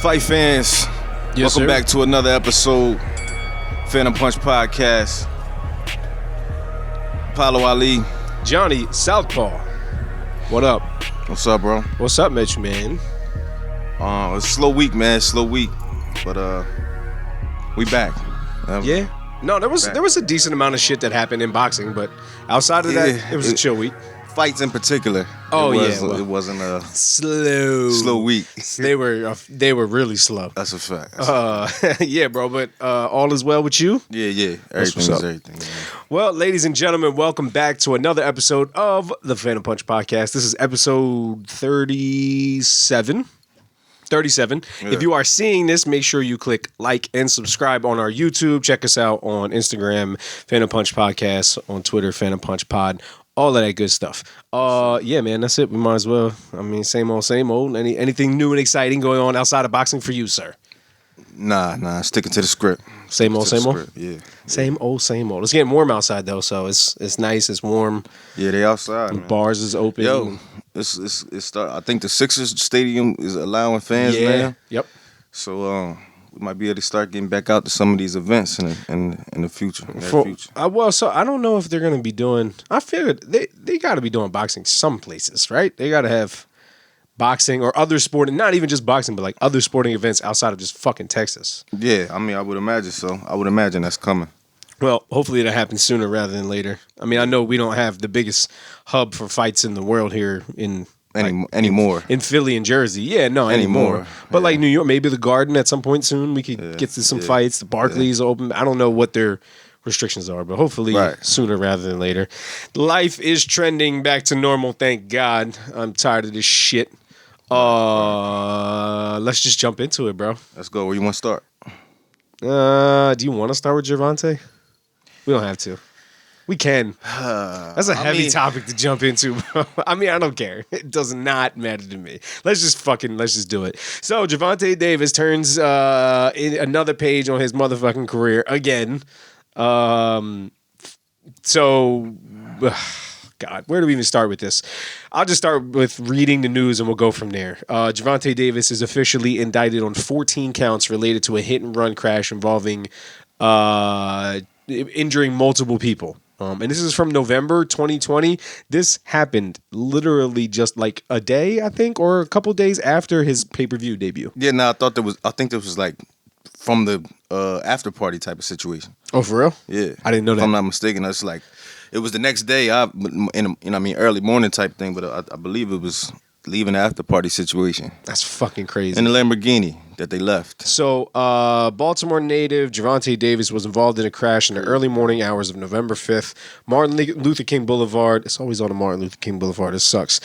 Fight fans, welcome back to another episode, Phantom Punch Podcast. Apollo Ali. Johnny Southpaw. What up? What's up, bro? What's up, Mitch, man? It's a slow week, man. Slow week. But we back. Yeah. No, there was a decent amount of shit that happened in boxing, but outside of that, it was a chill week. Fights in particular. It wasn't a slow week. They were really slow. That's a fact. Yeah, bro. But all is well with you? Yeah. Everything is everything. Man. Well, ladies and gentlemen, welcome back to another episode of the Phantom Punch Podcast. This is episode 37. 37. Yeah. If you are seeing this, make sure you click like and subscribe on our YouTube. Check us out on Instagram, Phantom Punch Podcast, on Twitter, Phantom Punch Pod, all of that good stuff. Yeah, man, that's it. We might as well. I mean, same old. Anything new and exciting going on outside of boxing for you, sir? Nah. Sticking to the script. Same old. Yeah. Same old. It's getting warm outside though, so it's nice. It's warm. Yeah, they outside. Man. Bars is open. Yo, it's I think the Sixers stadium is allowing fans now. Yep. So we might be able to start getting back out to some of these events in the future. So I don't know if they're going to be doing. I figured they got to be doing boxing some places, right? They got to have boxing or other sporting, not even just boxing, but like other sporting events outside of just fucking Texas. Yeah, I mean, I would imagine so. I would imagine that's coming. Well, hopefully that happens sooner rather than later. I mean, I know we don't have the biggest hub for fights in the world here anymore. In Philly and Jersey. Yeah, no, anymore. But like New York, maybe the Garden at some point soon, we could get to some fights. The Barclays open. I don't know what their restrictions are, but hopefully sooner rather than later. Life is trending back to normal, thank God. I'm tired of this shit. Let's just jump into it, bro. Let's go. Where you want to start? Do you want to start with Gervonta? We don't have to. We can. That's a heavy topic to jump into, bro. I mean, I don't care. It does not matter to me. Let's just do it. So, Gervonta Davis turns in another page on his motherfucking career again. God, where do we even start with this? I'll just start with reading the news and we'll go from there. Gervonta Davis is officially indicted on 14 counts related to a hit-and-run crash involving injuring multiple people. And this is from November 2020. This happened literally just like a day, I think, or a couple days after his pay-per-view debut. Yeah, no, I think this was like from the after party type of situation. Oh, for real? Yeah. I didn't know that. If I'm not mistaken, it's like it was the next day, early morning type thing, but I believe it was leaving the after party situation. That's fucking crazy. In the Lamborghini that they left. So, Baltimore native Gervonta Davis was involved in a crash in the early morning hours of November 5th. Martin Luther King Boulevard. It's always on the Martin Luther King Boulevard. It sucks.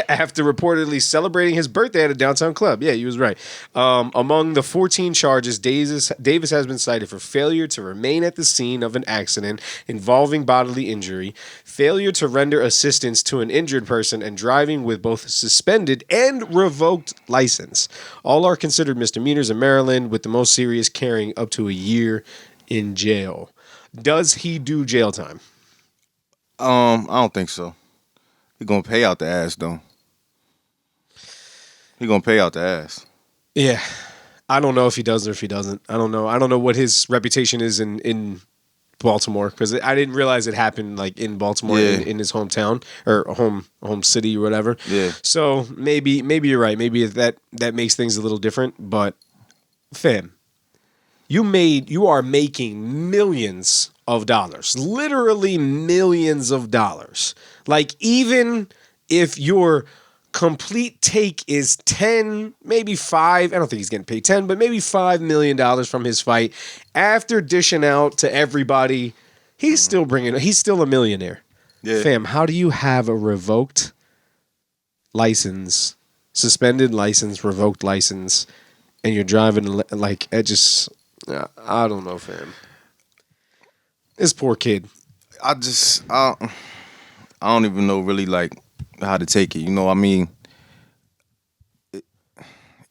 After reportedly celebrating his birthday at a downtown club. Yeah, you was right. Among the 14 charges, Davis has been cited for failure to remain at the scene of an accident involving bodily injury, failure to render assistance to an injured person, and driving with both suspended and revoked license. All are considered misdemeanors in Maryland, with the most serious carrying up to a year in jail. Does he do jail time? I don't think so. He gonna pay out the ass though. Yeah. I don't know if he does or if he doesn't. I don't know what his reputation is in Baltimore, because I didn't realize it happened like in Baltimore in his hometown or home city or whatever. Yeah. So maybe you're right. Maybe that makes things a little different. But fam, you are making millions of dollars, literally millions of dollars. Like even if your complete take is 10, maybe 5. I don't think he's getting paid 10, but maybe $5 million from his fight. After dishing out to everybody, he's still a millionaire. Yeah. Fam, how do you have a revoked license, suspended license, revoked license, and you're driving like it just? I don't know, fam. This poor kid. I don't even know really like how to take it. You know, I mean,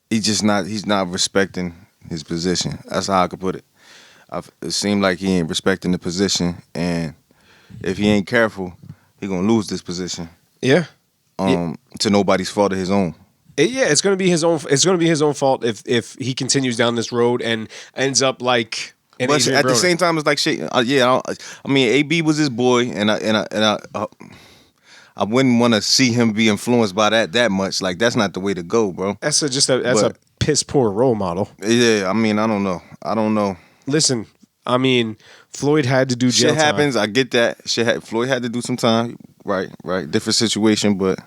he's not respecting his position. That's how I could put it. It seemed like he ain't respecting the position, and if he ain't careful, he gonna lose this position. Yeah. To nobody's fault of his own. Yeah, it's going to be his own. It's going to be his own fault if he continues down this road and ends up like an But Adrian at the Broner. same time, it's like shit. I mean, AB was his boy, and I wouldn't want to see him be influenced by that much. Like that's not the way to go, bro. That's a piss poor role model. Yeah, I mean, I don't know. Listen, I mean, Floyd had to do jail Shit happens. I get that. Floyd had to do some time. Right. Different situation, but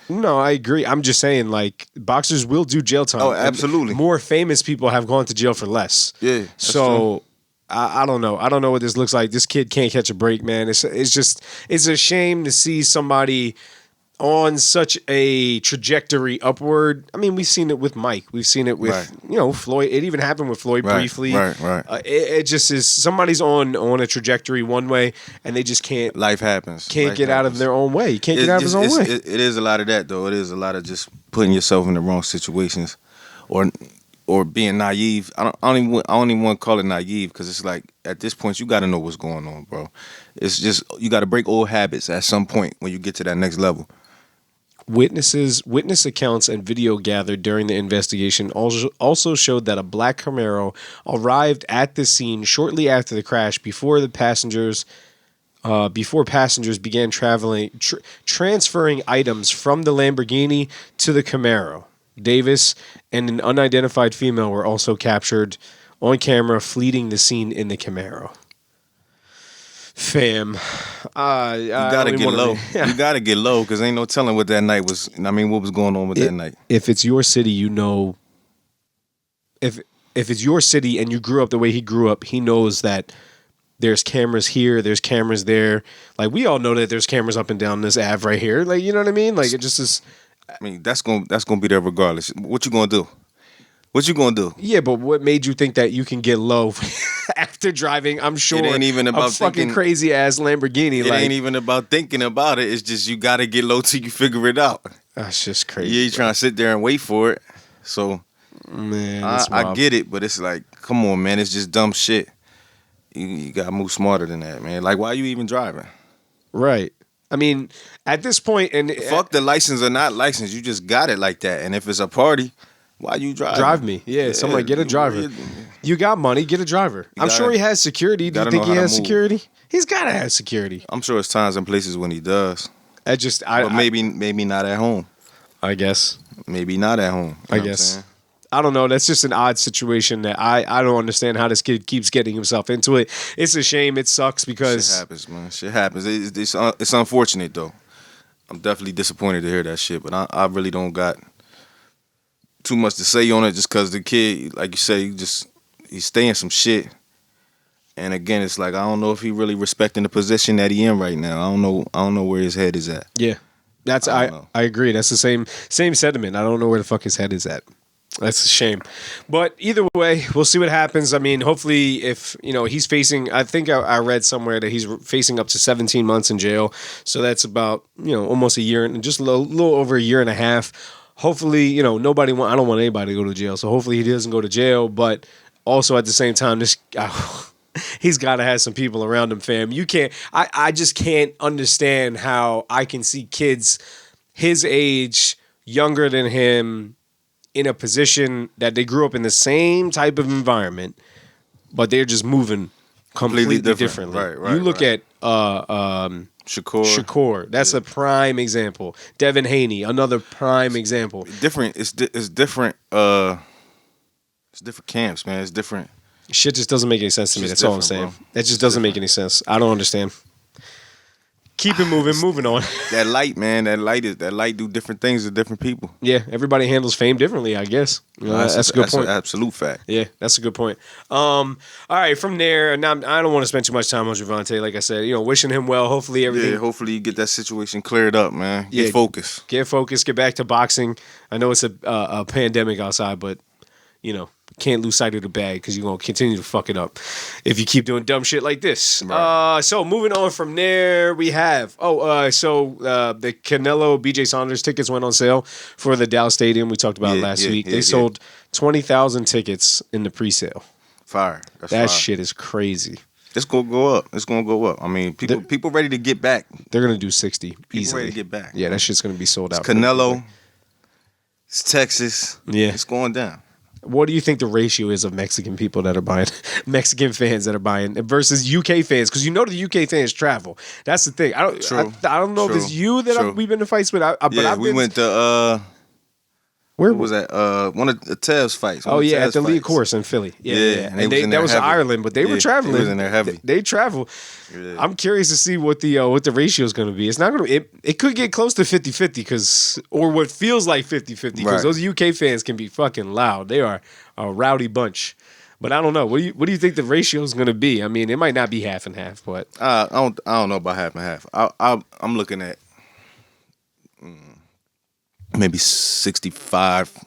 No, I agree. I'm just saying, like, boxers will do jail time. Oh, absolutely. And more famous people have gone to jail for less. Yeah, that's So I don't know. I don't know what this looks like. This kid can't catch a break, man. It's a shame to see somebody on such a trajectory upward. I mean, we've seen it with Mike. We've seen it with Floyd. It even happened with Floyd briefly. Right. It just is somebody's on a trajectory one way, and they just can't. Life happens. Can't Life get out of happens. their own way. You can't get out of his own way. It is a lot of that, though. It is a lot of just putting yourself in the wrong situations, or being naive. I don't even want to call it naive because it's like at this point you got to know what's going on, bro. It's just you got to break old habits at some point when you get to that next level. Witness accounts and video gathered during the investigation also showed that a black Camaro arrived at the scene shortly after the crash before passengers began transferring items from the Lamborghini to the Camaro. Davis and an unidentified female were also captured on camera fleeing the scene in the Camaro. Fam, You gotta get low. You gotta get low because ain't no telling what that night was. I mean, what was going on with that night? If it's your city, you know. If it's your city and you grew up the way he grew up, he knows that there's cameras here, there's cameras there. Like we all know that there's cameras up and down this Ave right here. Like you know what I mean? Like it just is. I mean, that's gonna be there regardless. What you gonna do? What you gonna do? Yeah, but what made you think that you can get low after driving? I'm sure It ain't even about a fucking thinking- crazy ass Lamborghini. It ain't even about thinking about it. It's just you gotta get low till you figure it out. That's just crazy. You ain't trying to sit there and wait for it. So Man, I get it, but it's like, come on, man. It's just dumb shit. You gotta move smarter than that, man. Like, why are you even driving? Right. I mean, at this point, and Fuck the license or not license. You just got it like that. And if it's a party, why you driving? drive me. Yeah, somebody get a driver. You got money, get a driver. I'm sure he has security. Do you gotta think know he how to has move. security? He's gotta have security. I'm sure it's times and places when he does. But maybe not at home. I guess. Maybe not at home. You know I what I'm guess. saying? I don't know. That's just an odd situation that I don't understand how this kid keeps getting himself into it. It's a shame. It sucks because Shit happens, man. Shit happens. It's unfortunate though. I'm definitely disappointed to hear that shit, but I really don't got too much to say on it just because the kid, like you say, he's staying some shit. And again, it's like I don't know if he really respecting the position that he in right now. I don't know where his head is at. yeah, that's I I don't know. I agree. That's the same sentiment. I don't know where the fuck his head is at. That's a shame. But either way, we'll see what happens. I mean, hopefully if, he's facing, I think I read somewhere that he's facing up to 17 months in jail. So that's about, almost a year and just a little over a year and a half. Hopefully, I don't want anybody to go to jail. So hopefully he doesn't go to jail. But also at the same time, he's got to have some people around him, fam. You can't, I just can't understand how I can see kids his age, younger than him, in a position that they grew up in the same type of environment, but they're just moving completely differently. Right, you look right. at Shakur. That's a prime example. Devin Haney, another prime example. Different. It's different. It's different camps, man. It's different. Shit just doesn't make any sense to me. It's That's all I'm different, saying. bro. That just doesn't make any sense. I don't understand. Keep it moving on. That light, man. That light do different things to different people. Yeah, everybody handles fame differently, I guess. That's a good point. An absolute fact. Yeah, that's a good point. All right, from there, now I don't want to spend too much time on Gervonta. Like I said, wishing him well. Hopefully everything. Yeah, hopefully you get that situation cleared up, man. Yeah. Get focused. Get focused. Get back to boxing. I know it's a pandemic outside, but can't lose sight of the bag because you're gonna continue to fuck it up if you keep doing dumb shit like this. Right. So moving on from there, we have the Canelo BJ Saunders tickets went on sale for the Dallas Stadium. We talked about last week. They sold 20,000 tickets in the pre-sale. Fire. That's That fire. shit is crazy. It's gonna go up. It's gonna go up. I mean, people ready to get back. They're gonna do 60 People easily. ready to get back. Yeah, that shit's gonna be sold out. Canelo. It's Texas. Yeah. It's going down. What do you think the ratio is of Mexican people that are buying, Mexican fans that are buying versus UK fans? Because you know the UK fans travel. That's the thing. I don't know if it's you that we've been in fights with. We went to where was that? One of the Tev's fights. Oh yeah, at the League Course in Philly. Yeah. And that was Ireland, but they were traveling. They was in there heavy. They travel. Yeah. I'm curious to see what the ratio is going to be. It's not going to. It could get close to 50-50 or what feels like 50-50 because those UK fans can be fucking loud. They are a rowdy bunch. But I don't know. What do you think the ratio is going to be? I mean, it might not be half and half, but I don't know about half and half. I'm looking at maybe 65.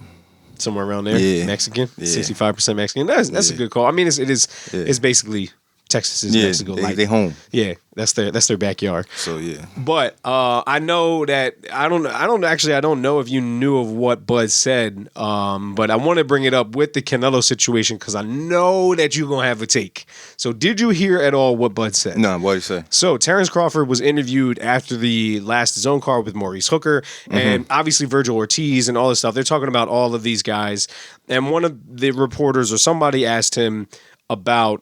Somewhere around there. Yeah. Mexican. Yeah. 65% Mexican. That's a good call. I mean, it's basically Texas is Mexico. They home. Yeah, that's their backyard. So yeah. But I know that I don't know if you knew of what Bud said. But I want to bring it up with the Canelo situation because I know that you're gonna have a take. So did you hear at all what Bud said? No, what did he say? So Terrence Crawford was interviewed after the last zone card with Maurice Hooker and obviously Virgil Ortiz and all this stuff. They're talking about all of these guys, and one of the reporters or somebody asked him about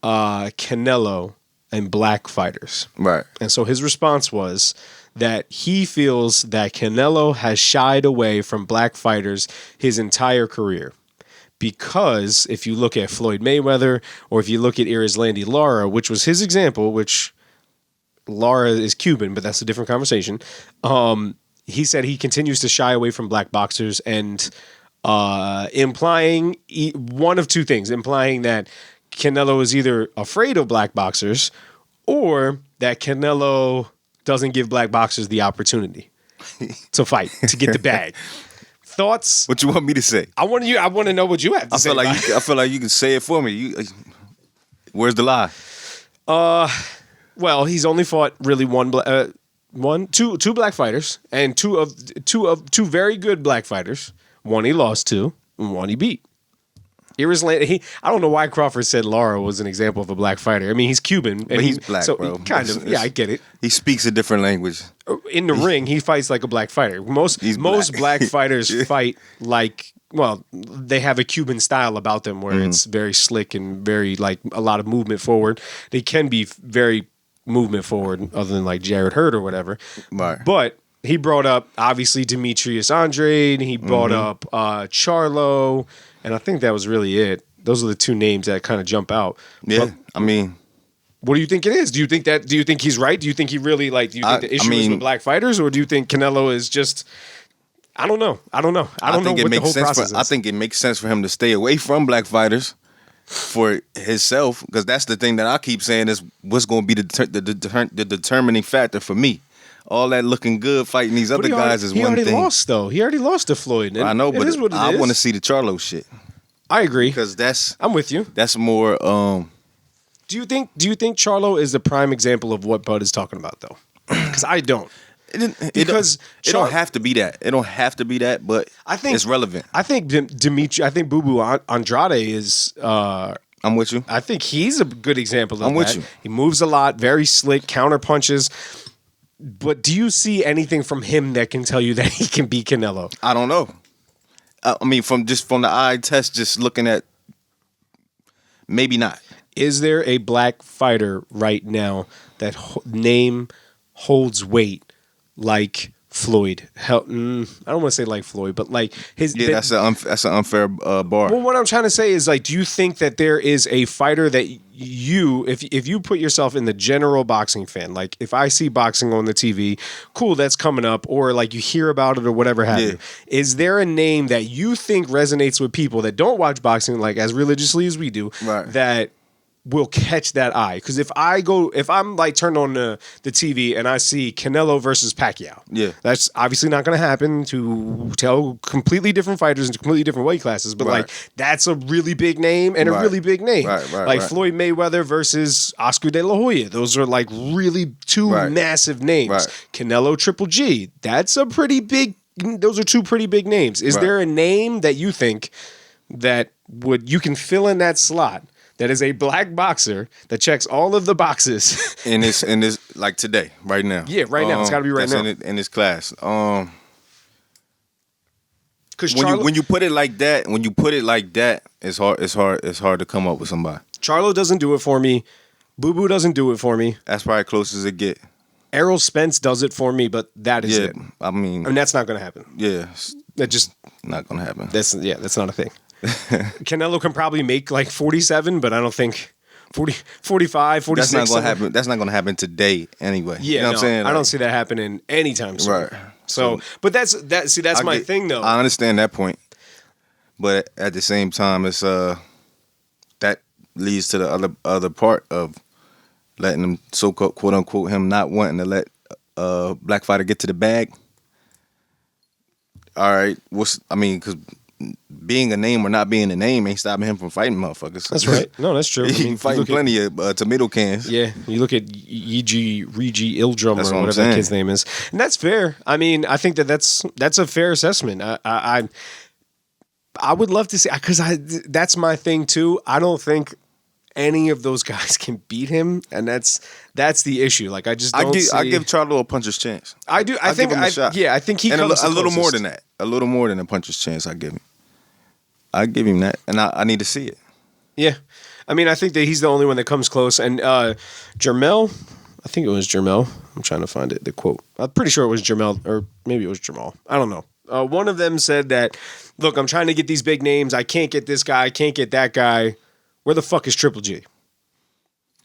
Canelo and black fighters. Right. And so his response was that he feels that Canelo has shied away from black fighters his entire career. Because if you look at Floyd Mayweather or if you look at Erislandy Lara, which was his example, which Lara is Cuban, but that's a different conversation. He said he continues to shy away from black boxers and implying one of two things, implying that Canelo is either afraid of black boxers or that Canelo doesn't give black boxers the opportunity to fight, to get the bag. Thoughts? What you want me to say? I want to know what you have to say. I feel like you can say it for me. Where's the lie? Well, he's only fought really two black fighters and two very good black fighters. One he lost to, and one he beat. I don't know why Crawford said Lara was an example of a black fighter. I mean, he's Cuban. But he's black, so bro. Kind of. Yeah, I get it. He speaks a different language. In the ring, he fights like a black fighter. Most black fighters fight like, well, they have a Cuban style about them where it's very slick and very, like, a lot of movement forward. They can be very movement forward other than, like, Jared Hurd or whatever. Right. But he brought up, obviously, Demetrius Andrade. He brought up Charlo. And I think that was really it. Those are the two names that kind of jump out. Yeah, but, I mean, what do you think it is? Do you think he's right? Do you think he really do you think the issue is with black fighters, or do you think Canelo is just? I don't know. I don't know what the whole process is. I think it makes sense for him to stay away from black fighters for himself, because that's the thing that I keep saying is what's going to be the determining factor for me. All that looking good fighting these other guys is one thing. He already lost, though. He already lost to Floyd. I know, but I want to see the Charlo shit. I agree. Because I'm with you. That's more... Do you think Charlo is the prime example of what Bud is talking about, though? Because I don't. It don't have to be that. It don't have to be that, but I think it's relevant. I think Boo Boo Andrade is... I'm with you. I think he's a good example of that. I'm with you. He moves a lot, very slick, counter punches. But do you see anything from him that can tell you that he can beat Canelo? I don't know. I mean, from the eye test, just looking at, maybe not. Is there a black fighter right now that name holds weight like Floyd? I don't want to say like Floyd, but like his. Yeah, that's an unfair bar. Well, what I'm trying to say is, like, do you think that there is a fighter that if you put yourself in the general boxing fan, like if I see boxing on the TV, cool, that's coming up, or like you hear about it or whatever have you, is there a name that you think resonates with people that don't watch boxing like as religiously as we do, that will catch that eye? Because if I'm like turned on the TV and I see Canelo versus Pacquiao, that's obviously not going to happen. To tell completely different fighters in completely different weight classes, but like that's a really big name and a really big name. Like Floyd Mayweather versus Oscar De La Hoya, those are like really two massive names. Canelo Triple G, that's a pretty big. Those are two pretty big names. Is there a name that you think that you can fill in that slot? That is a black boxer that checks all of the boxes. in this like today, right now. Yeah, right now. It's got to be right now. In this class. Because when you put it like that, it's hard to come up with somebody. Charlo doesn't do it for me. Boo Boo doesn't do it for me. That's probably close as it get. Errol Spence does it for me, but that is it. I mean, that's not going to happen. Yeah, that just not going to happen. That's not a thing. Canelo can probably make like 47, but I don't think 40, 45, 46. That's not going to happen. That's not going to happen today anyway. Yeah, you know what I'm saying? I don't see that happening anytime soon. Right. So, but that's my thing though. I understand that point, but at the same time, it's that leads to the other part of letting him, quote unquote, him not wanting to let black fighter get to the bag. All right, because being a name or not being a name ain't stopping him from fighting motherfuckers. That's right. No, that's true. He's fighting plenty of tomato cans. Yeah, you look at Regi Ildrum or whatever that kid's name is, and that's fair. I mean, I think that's a fair assessment. I would love to see, because that's my thing too. I don't think any of those guys can beat him, and that's the issue. Like I give Charlo a puncher's chance. I do. I think he and comes a little more than that. A little more than a puncher's chance. I give him that, and I need to see it. Yeah, I mean, I think that he's the only one that comes close. And Jermell, I think it was Jermell. I'm trying to find it. The quote. I'm pretty sure it was Jermell, or maybe it was Jamal. I don't know. One of them said that, "Look, I'm trying to get these big names. I can't get this guy. I can't get that guy. Where the fuck is Triple G?"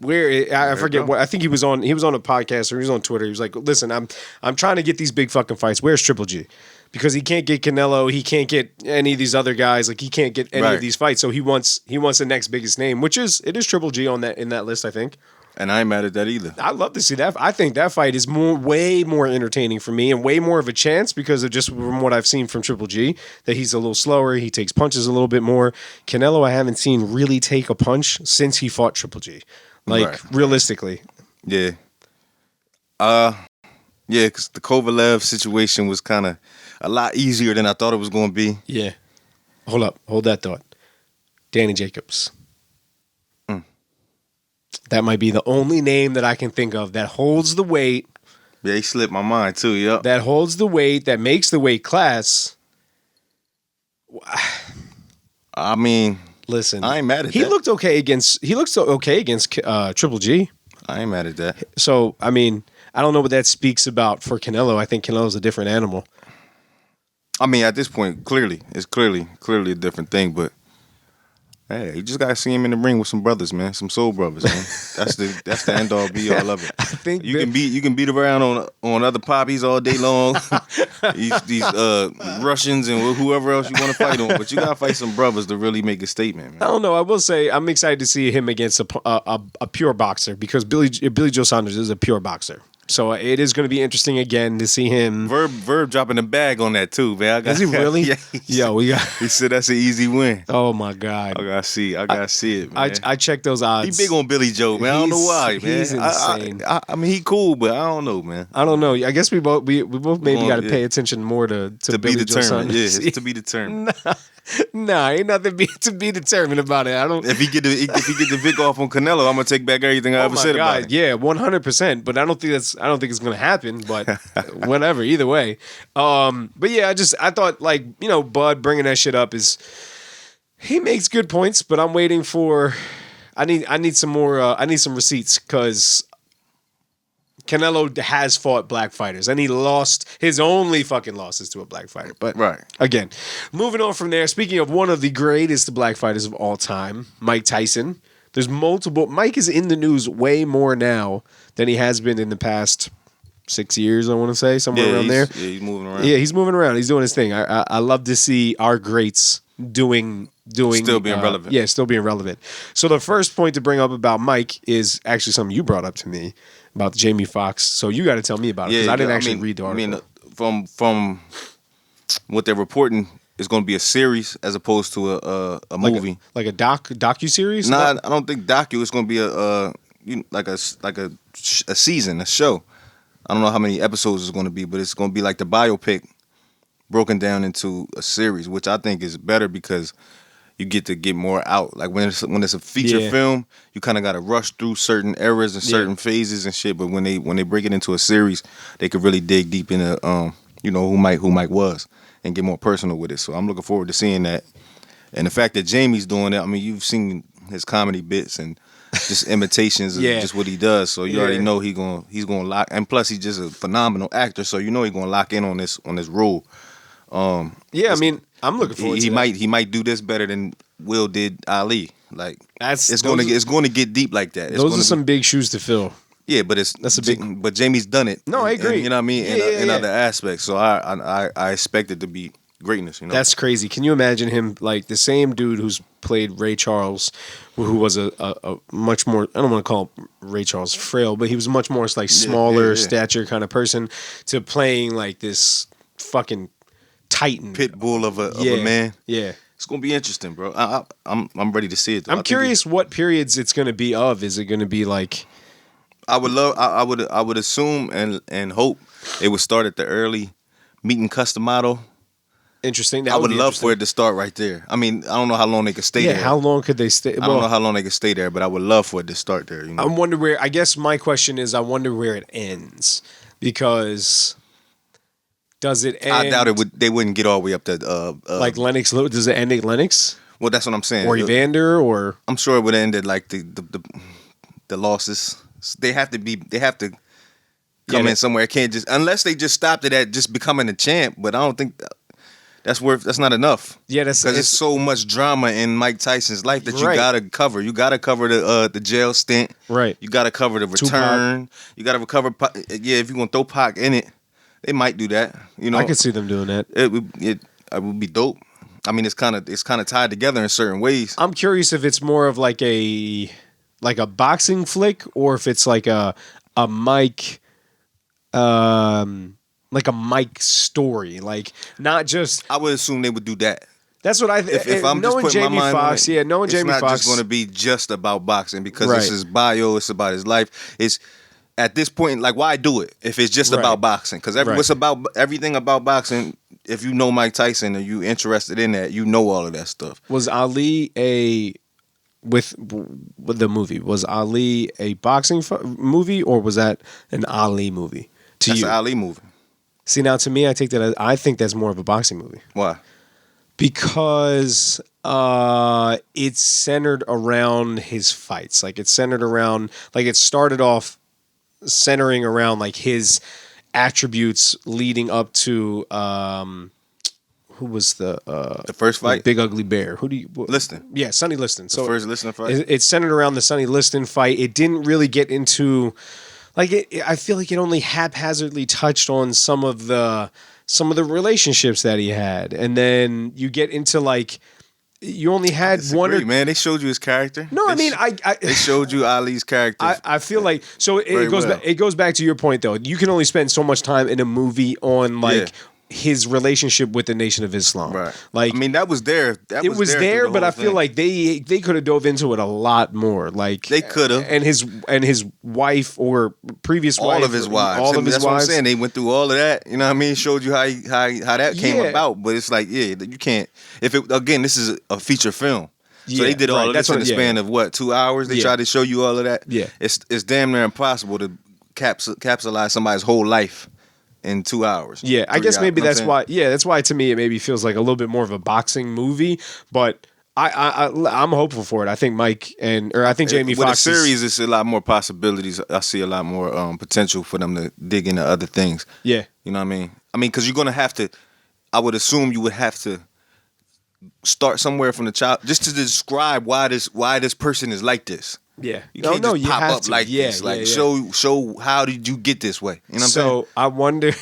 I forget what. I think he was on a podcast or he was on Twitter. He was like, "Listen, I'm trying to get these big fucking fights. Where's Triple G?" Because he can't get Canelo, he can't get any of these other guys. Like he can't get any of these fights. So he wants the next biggest name, which is Triple G in that list, I think. And I ain't mad at that either. I'd love to see that. I think that fight is way more entertaining for me and way more of a chance because of just from what I've seen from Triple G, that he's a little slower, he takes punches a little bit more. Canelo, I haven't seen really take a punch since he fought Triple G. Realistically. Yeah. Yeah, because the Kovalev situation was kind of a lot easier than I thought it was going to be. Yeah. Hold that thought. Danny Jacobs. That might be the only name that I can think of that holds the weight. Yeah, he slipped my mind too, yep. That holds the weight, that makes the weight class. I mean, listen, I ain't mad at that. He looked okay against Triple G. I ain't mad at that. So, I mean, I don't know what that speaks about for Canelo. I think Canelo's a different animal. I mean, at this point, it's clearly a different thing, but hey, you just gotta see him in the ring with some brothers, man, some soul brothers, man. That's the end all be all of it. I think you can beat around on other poppies all day long. these Russians and whoever else you want to fight on, but you gotta fight some brothers to really make a statement, man. I don't know. I will say I'm excited to see him against a pure boxer because Billy Joe Saunders is a pure boxer. So it is going to be interesting again to see him. Verb dropping the bag on that too, man. Is he really? Yeah. Yo, he said that's an easy win. Oh my God. I gotta see it, man. I checked those odds. He big on Billy Joe, man. I don't know why, man. He's insane. I mean, he cool, but I don't know, man. I don't know. I guess we both maybe got to pay attention more to Billy be Joe Saunders. Yeah, it's to be determined. Nah, ain't nothing to be determined about it. I don't. If he get the Vic off on Canelo, I'm gonna take back everything I ever said about it. Yeah, 100%. But I don't think it's gonna happen. But whatever. Either way. But yeah, I thought Bud bringing that shit up he makes good points, but I'm waiting for. I need some more. I need some receipts because Canelo has fought black fighters, and he lost his only fucking losses to a black fighter. But again, moving on from there, speaking of one of the greatest black fighters of all time, Mike Tyson. There's multiple. Mike is in the news way more now than he has been in the past 6 years, I want to say, somewhere around there. Yeah, he's moving around. Yeah, he's moving around. He's doing his thing. I love to see our greats doing still being relevant. Yeah, still being relevant. So the first point to bring up about Mike is actually something you brought up to me about Jamie Foxx. So you got to tell me about it because I didn't actually read the article. I mean, from what they're reporting, it's going to be a series as opposed to a movie, like a docu-series. Nah, I don't think docu. It's going to be a season, a show. I don't know how many episodes it's going to be, but it's going to be like the biopic broken down into a series, which I think is better because you get to get more out. Like when it's a feature film, you kind of got to rush through certain eras and certain phases and shit. But when they break it into a series, they could really dig deep into who Mike was and get more personal with it. So I'm looking forward to seeing that. And the fact that Jamie's doing it, I mean, you've seen his comedy bits and just imitations of just what he does. So you already know he's gonna lock. And plus, he's just a phenomenal actor. So you know he's gonna lock in on this role. I mean, I'm looking forward to that. He might do this better than Will did Ali. Like it's going to get deep like that. Those are some big shoes to fill. Yeah, but but Jamie's done it. No, I agree. You know what I mean? In other aspects. So I expect it to be greatness. You know, that's crazy. Can you imagine him, like the same dude who's played Ray Charles, who was a much more, I don't want to call him Ray Charles frail, but he was much more like smaller stature kind of person, to playing like this fucking titan pit bull of a man. Yeah. It's gonna be interesting, bro. I'm ready to see it. Though. I'm curious what periods it's gonna be of. Is it gonna be like? I would assume and hope it would start at the early meeting Customato. Interesting. I would love for it to start right there. I mean, I don't know how long they could stay there. Yeah, how long could they stay? I don't know how long they could stay there, but I would love for it to start there. You know? I wonder where. I guess my question is, I wonder where it ends, because does it end? I doubt it would. They wouldn't get all the way up to like Lennox. Does it end at Lennox? Well, that's what I'm saying. Or Evander, or I'm sure it would end at like the losses. They have to come in somewhere. It can't just, unless they just stopped it at just becoming a champ. But I don't think that's not enough. Yeah, because there's so much drama in Mike Tyson's life that you gotta cover. You gotta cover the jail stint. Right. You gotta cover the return. Tupac. You gotta cover. Yeah, if you're gonna throw Pac in it, they might do that. You know, I could see them doing that. It would be dope. I mean, it's kind of tied together in certain ways. I'm curious if it's more of like a boxing flick, or if it's like a Mike, like a Mike story, like not just. I would assume they would do that. That's what I. If I'm just putting Jamie my mind Foxx, on it, knowing Jamie Foxx, it's not just going to be just about boxing, because it's his bio, it's about his life. It's at this point, like, why do it if it's just about boxing? Because what's about everything about boxing. If you know Mike Tyson and you interested in that, you know all of that stuff. Was Ali with the movie? Was Ali a boxing movie, or was that an Ali movie? That's an Ali movie. See, now to me, I think that's more of a boxing movie. Why? Because it's centered around his fights. Like it's centered around, like it started off centering around like his attributes leading up to who was the first fight? Big Ugly Bear. Who do you Liston? Yeah, Sonny Liston. The first Liston fight. It's centered around the Sonny Liston fight. It didn't really get into like I feel like it only haphazardly touched on some of the relationships that he had, and then you get into like. You only had one. Man, they showed you his character. No, I mean, they showed you Ali's character. I feel like so it goes back. It goes back to your point though. You can only spend so much time in a movie on like his relationship with the Nation of Islam. Right. Like, I mean, that was there. It was there, but I feel like they could have dove into it a lot more. Like they could have. And his wife or previous wife, all of his wives. All of his that's wives. What I'm saying. They went through all of that. You know what I mean? Showed you how that came about. But it's like, you can't. If it again, this is a feature film. So they did all of this in the span of what, 2 hours? They tried to show you all of that. Yeah, it's damn near impossible to capsulize somebody's whole life in 2 hours. Yeah, I guess maybe that's why. Yeah, that's why to me it maybe feels like a little bit more of a boxing movie. But I'm hopeful for it. I think I think Jamie Foxx. With a series, it's a lot more possibilities. I see a lot more potential for them to dig into other things. Yeah, you know what I mean. Because you're gonna have to. I would assume you would have to start somewhere from the child just to describe why this person is like this. Yeah, you can't just pop up like this. Like show how did you get this way? You know what I'm saying? So I wonder,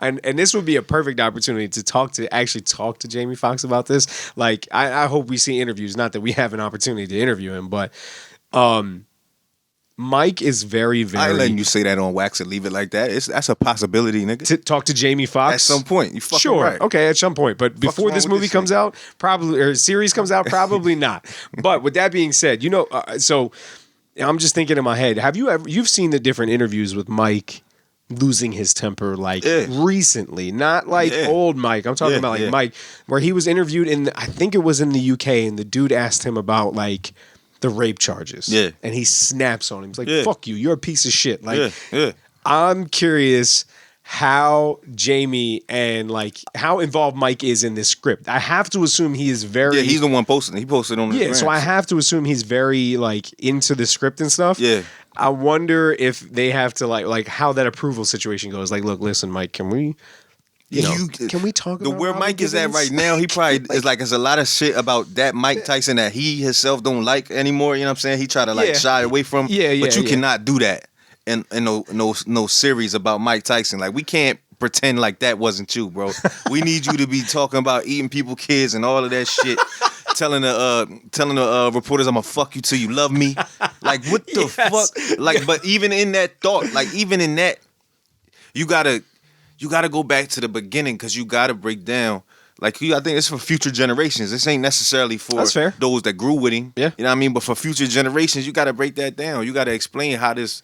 and this would be a perfect opportunity to actually talk to Jamie Foxx about this. Like I hope we see interviews. Not that we have an opportunity to interview him, but Mike is very, very. I ain't letting you say that on wax and leave it like that. That's a possibility, nigga. To talk to Jamie Foxx at some point. You fucking sure, right. Okay, at some point. But before this movie comes out, probably or series comes out, probably not. But with that being said, so I'm just thinking in my head. You've seen the different interviews with Mike losing his temper recently, not like old Mike. I'm talking about Mike, where he was interviewed I think it was in the UK, and the dude asked him about like the rape charges. Yeah. And he snaps on him. He's like, fuck you, you're a piece of shit. Like I'm curious how Jamie and like how involved Mike is in this script. I have to assume he is very. Yeah, he's the one posting. He posted on his Yeah, gram, so I have to assume he's very like into the script and stuff. Yeah. I wonder if they have to like how that approval situation goes. Like, look, listen, Mike, can we? Can we talk about where Robin Mike is at Givens? right now? He probably is like, there's a lot of shit about that Mike Tyson that he himself don't like anymore. You know what I'm saying? He try to like Yeah. shy away from. Yeah, But you yeah. cannot do that in no series about Mike Tyson. Like, we can't pretend like that wasn't you, bro. We need you to be talking about eating people kids and all of that shit. telling the reporters, I'm gonna fuck you till you love me. Like, what the Yes. fuck? Like, but even in that thought, like even in that, you gotta go back to the beginning, because you gotta break down. Like, I think it's for future generations. This ain't necessarily for That's fair. those that grew with him. Yeah. You know what I mean? But for future generations, you gotta break that down. You gotta explain how this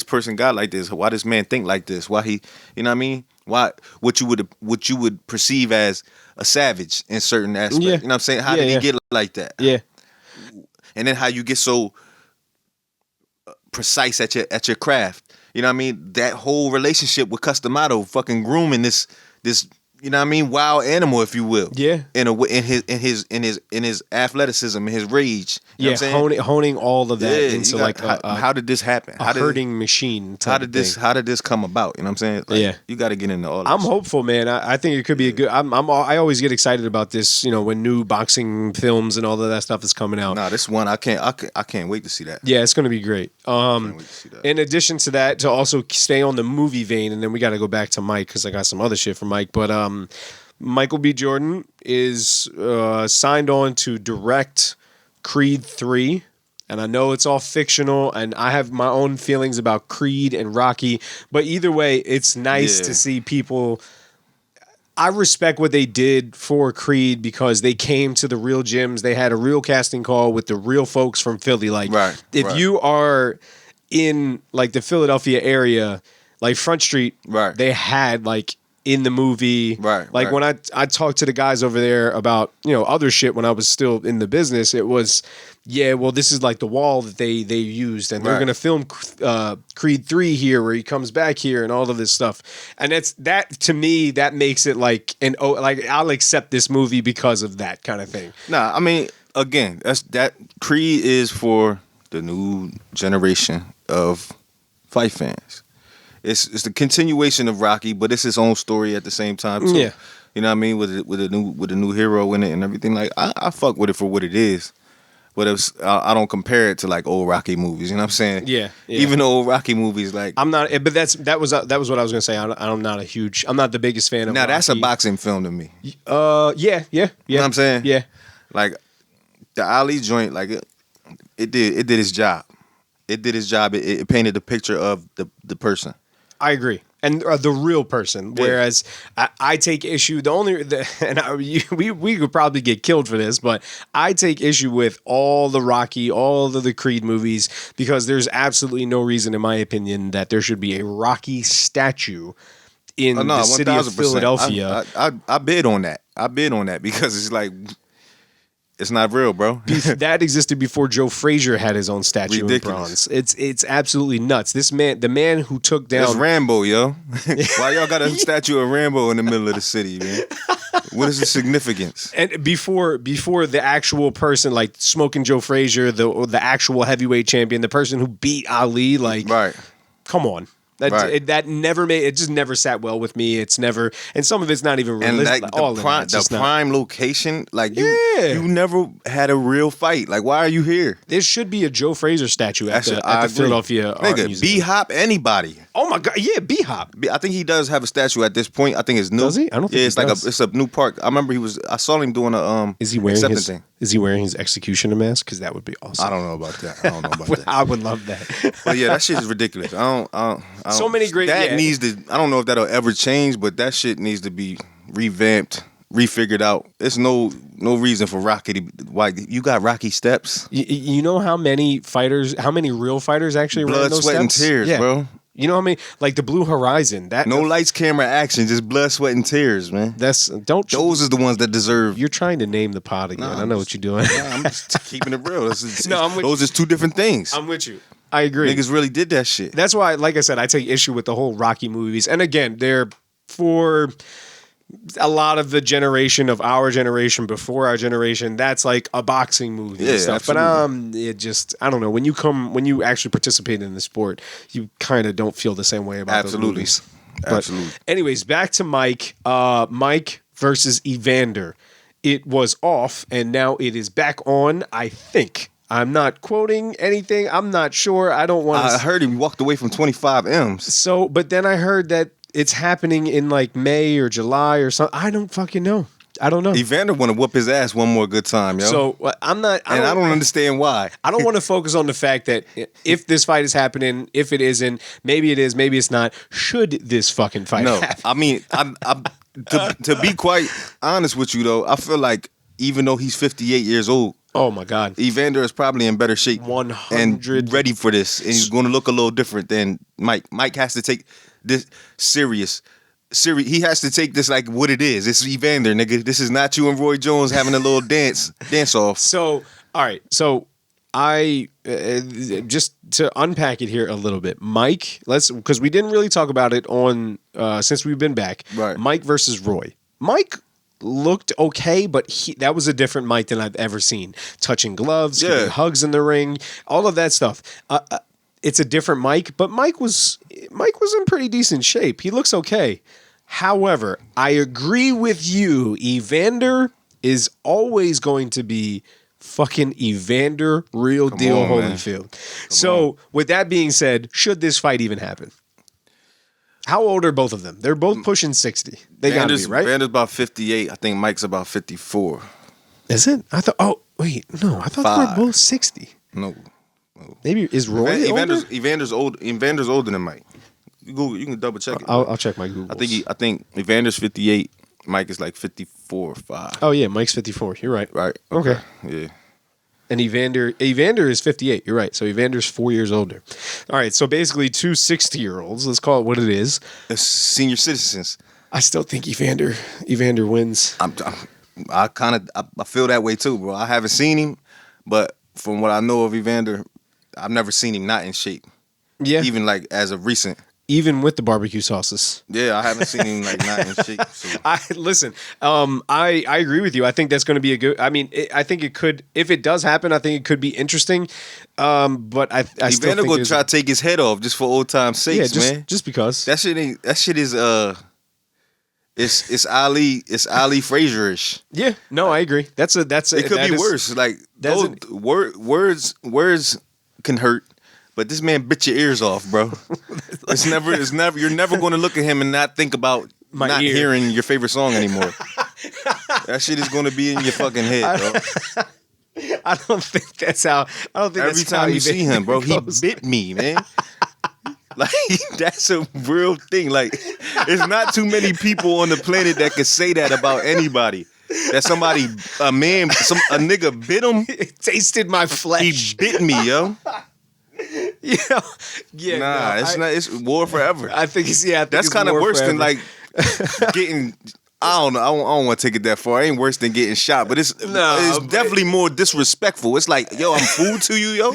person got like this, why this man think like this, why he, you know what I mean? Why what you would perceive as a savage in certain aspects. Yeah. You know what I'm saying? How Yeah, did he yeah. get like that? Yeah, And then how you get so precise at your craft. You know what I mean? That whole relationship with Customato, fucking grooming this you know what I mean, wild animal, if you will. Yeah. In his athleticism, in his rage. You know yeah. what I'm saying? Honing all of that Yeah, into you got- like how did this happen? a herding machine. how type did of this thing. how did this come about? You know what I'm saying? Like, Yeah. You got to get into all. I'm that shit. hopeful, man. I think it could be a good. I always get excited about this. You know, when new boxing films and all of that stuff is coming out. Nah, this one I can't wait to see that. Yeah, it's going to be great. Can't wait to see that. In addition to that, to also stay on the movie vein, and then we got to go back to Mike because I got some other shit for Mike. But Michael B. Jordan is signed on to direct Creed 3. And I know it's all fictional, and I have my own feelings about Creed and Rocky. But either way, it's nice Yeah. to see people. I respect what they did for Creed because they came to the real gyms. They had a real casting call with the real folks from Philly. Like, Right, if right. you are in like the Philadelphia area, like Front Street, Right. they had like in the movie, Right, like right. when I talked to the guys over there about other shit when I was still in the business, it was well, this is like the wall that they used, and they're Right. gonna film Creed 3 here where he comes back here and all of this stuff, and that to me that makes it like like I'll accept this movie because of that kind of thing. Nah, I mean, again, that Creed is for the new generation of fight fans. It's the continuation of Rocky, but it's his own story at the same time too. Yeah. You know what I mean? With a new hero in it and everything. Like, I fuck with it for what it is. But I don't compare it to like old Rocky movies. You know what I'm saying? Yeah. Even the old Rocky movies, like, I'm not, but that was what I was gonna say. I'm not the biggest fan of. now that's a Rocky. boxing film to me. Yeah. You know what I'm saying? Yeah. Like, the Ali joint, like it did its job. It did its job. It painted the picture of the person. I agree, and the real person. Yeah. Whereas I take issue. We could probably get killed for this, but I take issue with all the Rocky, all of the Creed movies because there's absolutely no reason, in my opinion, that there should be a Rocky statue in Oh, no, the city of 1000%. Philadelphia. I bid on that. I bid on that because it's like, it's not real, bro. That existed before Joe Frazier had his own statue Ridiculous. in bronze. It's absolutely nuts. This man, the man who took That's down Rambo, yo. Why y'all got a statue of Rambo in the middle of the city, man? What is the significance? and before the actual person, like smoking Joe Frazier, the actual heavyweight champion, the person who beat Ali, like, Right. come on. Right. That never made it. Just never sat well with me. It's never, and some of it's not even And realistic. like all the of prime, it, it's just the not. prime location, like Yeah. you never had a real fight. Like, why are you here? There should be a Joe Frazier statue at the I agree. Philadelphia Art Nigga, Museum. B-Hop, anybody. Oh my god, yeah, B-Hop. I think he does have a statue at this point. I think it's new. Does he? I don't think Yeah, he it's like does. it's a new park. I remember I saw him doing a Is he wearing acceptance his? thing. Is he wearing his executioner mask? Because that would be awesome. I don't know about that. I don't know about that. I would love that. But yeah, that shit is ridiculous. I don't So many great- That yeah. needs to. I don't know if that'll ever change, but that shit needs to be revamped, refigured out. There's no reason for Rocky to. Why you got Rocky steps? You know how many real fighters actually ran Blood, those sweat, and steps? tears, Yeah. bro. You know how many, like the Blue Horizon? That No lights, camera, action, just blood, sweat, and tears, man. That's Those is the ones that deserve. You're trying to name the pod again. Nah, I know what you're doing. Nah, I'm just keeping it real. No, I'm with those is two different things. I'm with you. I agree. Niggas really did that shit. That's why, like I said, I take issue with the whole Rocky movies. And again, they're for a lot of the generation of our generation before our generation. That's like a boxing movie and stuff. Absolutely. But it just, I don't know. When you actually participate in the sport, you kind of don't feel the same way about those Absolutely. movies. But Absolutely. anyways, back to Mike. Mike versus Evander. It was off, and now it is back on, I think. I'm not quoting anything. I'm not sure. I don't want to. I heard he walked away from 25 M's. So, but then I heard that it's happening in like May or July or something. I don't fucking know. I don't know. Evander want to whoop his ass one more good time, yo. So I'm not. I don't understand why. I don't want to focus on the fact that if this fight is happening, if it isn't, maybe it is, maybe it's not. Should this fucking fight No, happen? I mean, to be quite honest with you though, I feel like even though he's 58 years old, Oh my God. Evander is probably in better shape 100 and ready for this, and he's going to look a little different than Mike. Mike has to take this serious. He has to take this like what it is. It's Evander, nigga. This is not you and Roy Jones having a little dance off. So, all right. So, I just to unpack it here a little bit, Mike. Because we didn't really talk about it on since we've been back. Right. Mike versus Roy. Mike looked okay, but that was a different Mike than I've ever seen. Touching gloves, giving hugs in the ring, all of that stuff. It's a different Mike, but Mike was in pretty decent shape. He looks okay. However, I agree with you. Evander is always going to be fucking Evander, real deal on, man. Holyfield. So, with that being said, should this fight even happen? How old are both of them? They're both pushing 60. They got to be, right? Evander's about 58. I think Mike's about 54. Is it? I thought. Oh, wait, no. I thought they were both 60. No. Maybe is Roy older? Evander's older than Mike. You can double check it. I'll check my Google. I think Evander's 58. Mike is like 54 or 5. Oh yeah, Mike's 54. You're right. Right. Okay. Yeah. And Evander is 58. You're right. So Evander's 4 years older. All right. So basically, two 60-year-olds. Let's call it what it is. It's senior citizens. I still think Evander wins. I feel that way too, bro. I haven't seen him, but from what I know of Evander, I've never seen him not in shape. Yeah. Even like as of recent. Even with the barbecue sauces. Yeah, I haven't seen him like not in shape. So. I agree with you. I think that's going to be a good. I mean, I think it could. If it does happen, I think it could be interesting. But I still Evander think gonna try to take his head off just for old time's sakes, man. Just because That shit is it's Ali Frazier-ish. Yeah, no, I agree. It It could be worse. Like those words can hurt, but this man bit your ears off, bro. It's never. You're never going to look at him and not think about not hearing your favorite song anymore. That shit is going to be in your fucking head, bro. I don't think that's how. I don't think every time you see him, bro, he bit me, man. Like that's a real thing. Like there's not too many people on the planet that could say that about anybody. That somebody, a nigga bit him. It tasted my flesh. He bit me, yo. Yeah. Nah, it's not. It's war forever. I think it's That's kind of worse than like getting. I don't know. I don't want to take it that far. It ain't worse than getting shot, but it's definitely more disrespectful. It's like, yo, I'm food to you, yo.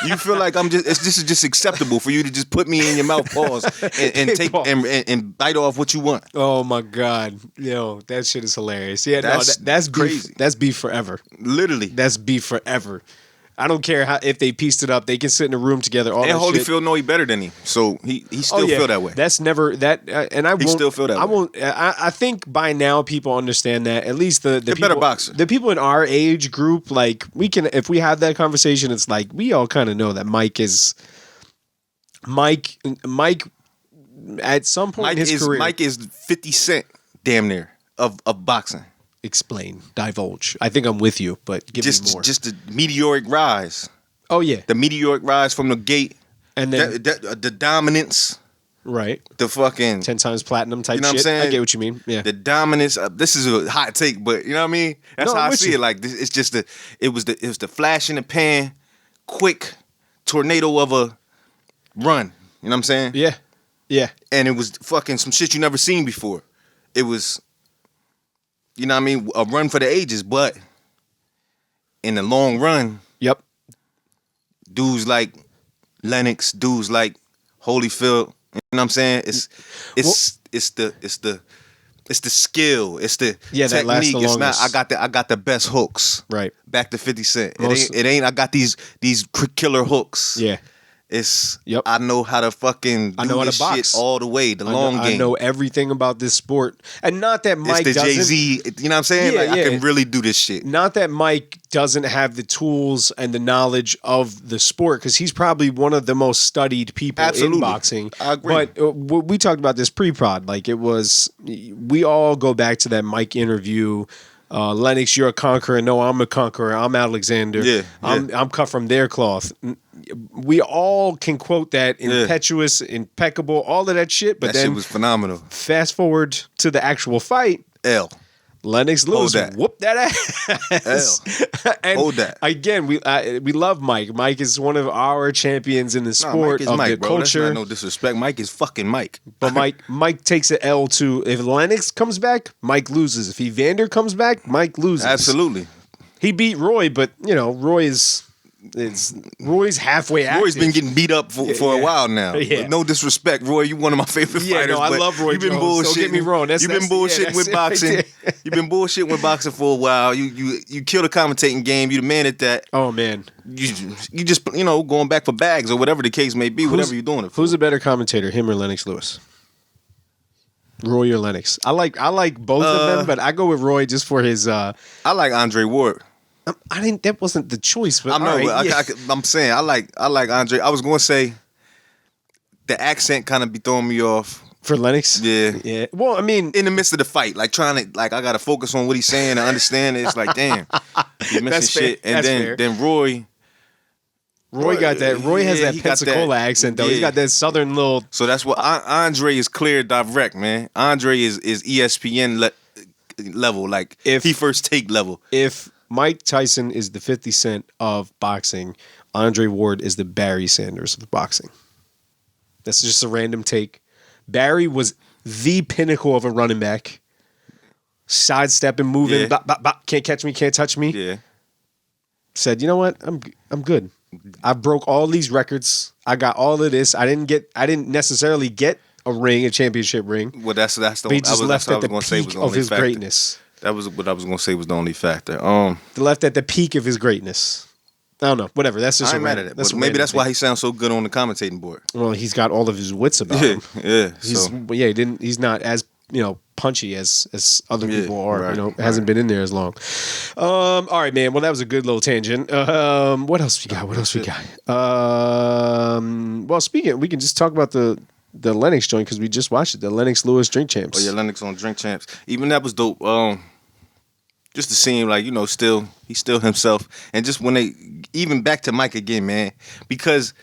You feel like this is just acceptable for you to just put me in your mouth, pause, and take and bite off what you want. Oh my God, yo, that shit is hilarious. Yeah, that's crazy. Beef. That's beef forever. Literally, that's beef forever. I don't care if they pieced it up. They can sit in a room together. All and that Holyfield know he better than him, so he still feel that way. That's never that, and I won't still feel that way. I won't. I think by now people understand that. At least the people, better boxer. The people in our age group, like we can, if we have that conversation, it's like we all kind of know that Mike. At some point in his career, Mike is 50 Cent, damn near of boxing. Explain, divulge. I think I'm with you, but give me more. Just the meteoric rise. Oh yeah, the meteoric rise from the gate, and then the dominance, right? The fucking 10 times platinum type. You know shit. what I'm saying? I get what you mean. Yeah, the dominance. This is a hot take, but you know what I mean. That's how I see it. Like it's just it was the flash in the pan, quick tornado of a run. You know what I'm saying? Yeah, yeah. And it was fucking some shit you never seen before. It was. You know what I mean? A run for the ages, but in the long run, yep. Dudes like Lennox, dudes like Holyfield. You know what I'm saying? It's the skill. It's the that lasts technique. the It's not. longest. I got the best hooks. Right. Back to 50 Cent. Most- It ain't. I got these killer hooks. Yeah. It's. Yep. I know how to fucking. I know how to this box. shit all the way. The long game. I know everything about this sport, and not that Mike it's the doesn't. Jay-Z. You know what I'm saying? Yeah, like, yeah. I can really do this shit. Not that Mike doesn't have the tools and the knowledge of the sport, because he's probably one of the most studied people Absolutely. in boxing. I agree. But we talked about this pre-prod. Like, it was, we all go back to that Mike interview. Lennox, you're a conqueror. No, I'm a conqueror. I'm Alexander. Yeah, I'm cut from their cloth. We all can quote that impetuous, impeccable, all of that shit. But That then shit was phenomenal. fast forward to the actual fight. L. Lennox Lewis that. whooped that ass. And Hold that. again, we love Mike. Mike is one of our champions in the Nah, sport Mike is of Mike, the bro. That's culture. not no disrespect. Mike is fucking Mike. But Mike takes an L to, if Lennox comes back, Mike loses. If Evander comes back, Mike loses. Absolutely. He beat Roy, but Roy's halfway active. Roy's been getting beat up for a while now. Yeah. But no disrespect, Roy. You one of my favorite Yeah, fighters. no, I but love Roy You've been Jones. bullshitting. Don't get me wrong. You've been bullshitting with boxing. You've been bullshitting with boxing for a while. You killed the commentating game. You the man at that. Oh man, You just going back for bags or whatever the case may be. Whatever you're doing it for. who's a better commentator, him or Lennox Lewis? Roy or Lennox? I like both of them, but I go with Roy just for his. I like Andre Ward. I didn't. That wasn't the choice, but I know, all right, but I'm saying I like Andre. I was going to say the accent kind of be throwing me off. for Lennox. Yeah. Well, I mean, In the midst of the fight, like trying to, like I got to focus on what he's saying and understand it. It's like, damn, he's missing That's fair. shit. And That's fair. then Roy. Roy got that. Roy has Yeah, that he got Pensacola that- accent though. He's yeah. got that southern little. So that's what Andre is clear direct, man. Andre is ESPN level, like If- he first take level. If Mike Tyson is the 50 Cent of boxing, Andre Ward is the Barry Sanders of boxing. That's just a random take. Barry was the pinnacle of a running back. Sidestepping, moving, Yeah. bop, bop, bop, can't catch me, can't touch me. Yeah. Said, you know what? I'm good. I broke all these records. I got all of this. I didn't necessarily get a championship ring. Well, that's the But he just left at the gonna say was peak the of only his factor. greatness. That was what I was gonna say was the only factor. Left at the peak of his greatness. I don't know. Whatever. That's just I a ain't mad random- at it. that's But a maybe random that's why thing. he sounds so good on the commentating board. Well, he's got all of his wits about Yeah, him. yeah. He's So he didn't. He's not as punchy as other Yeah, people are. right, Hasn't been in there as long. All right, man. Well, that was a good little tangent. What else we got? Well, speaking, we can just talk about the Lennox joint because we just watched it. The Lennox Lewis Drink Champs. oh yeah, Lennox on Drink Champs. Even that was dope. Just to see him like, he's still himself. And just when they even back to Mike again, man, because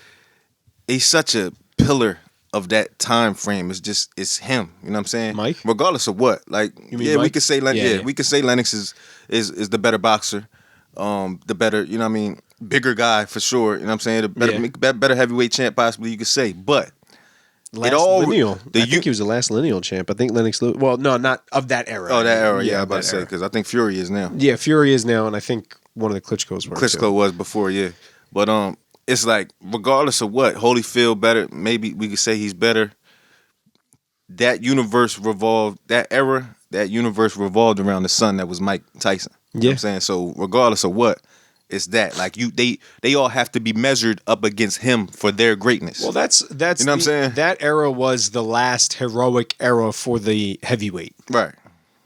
he's such a pillar of that time frame. It's him. You know what I'm saying? Mike? Regardless of what. Like, You mean yeah, we Mike? could say Yeah. we could say Lennox is the better boxer. The better, you know what I mean, bigger guy for sure. You know what I'm saying? The better, better heavyweight champ possibly you could say. But last all- lineal. the I think he was the last lineal champ. I think Lennox Lewis. Well, no, not of that era. oh, that era, yeah, I'm of about that to say era. because I think Fury is now. Yeah, Fury is now, and I think one of the Klitschko's were. Klitschko too. was before, yeah. But it's like regardless of what, Holyfield better. Maybe we could say he's better. That universe revolved. That universe revolved around the son that was Mike Tyson. You know what I'm saying? So regardless of what, it's that like they all have to be measured up against him for their greatness. Well, that's You know what I'm saying? That era was the last heroic era for the heavyweight. right.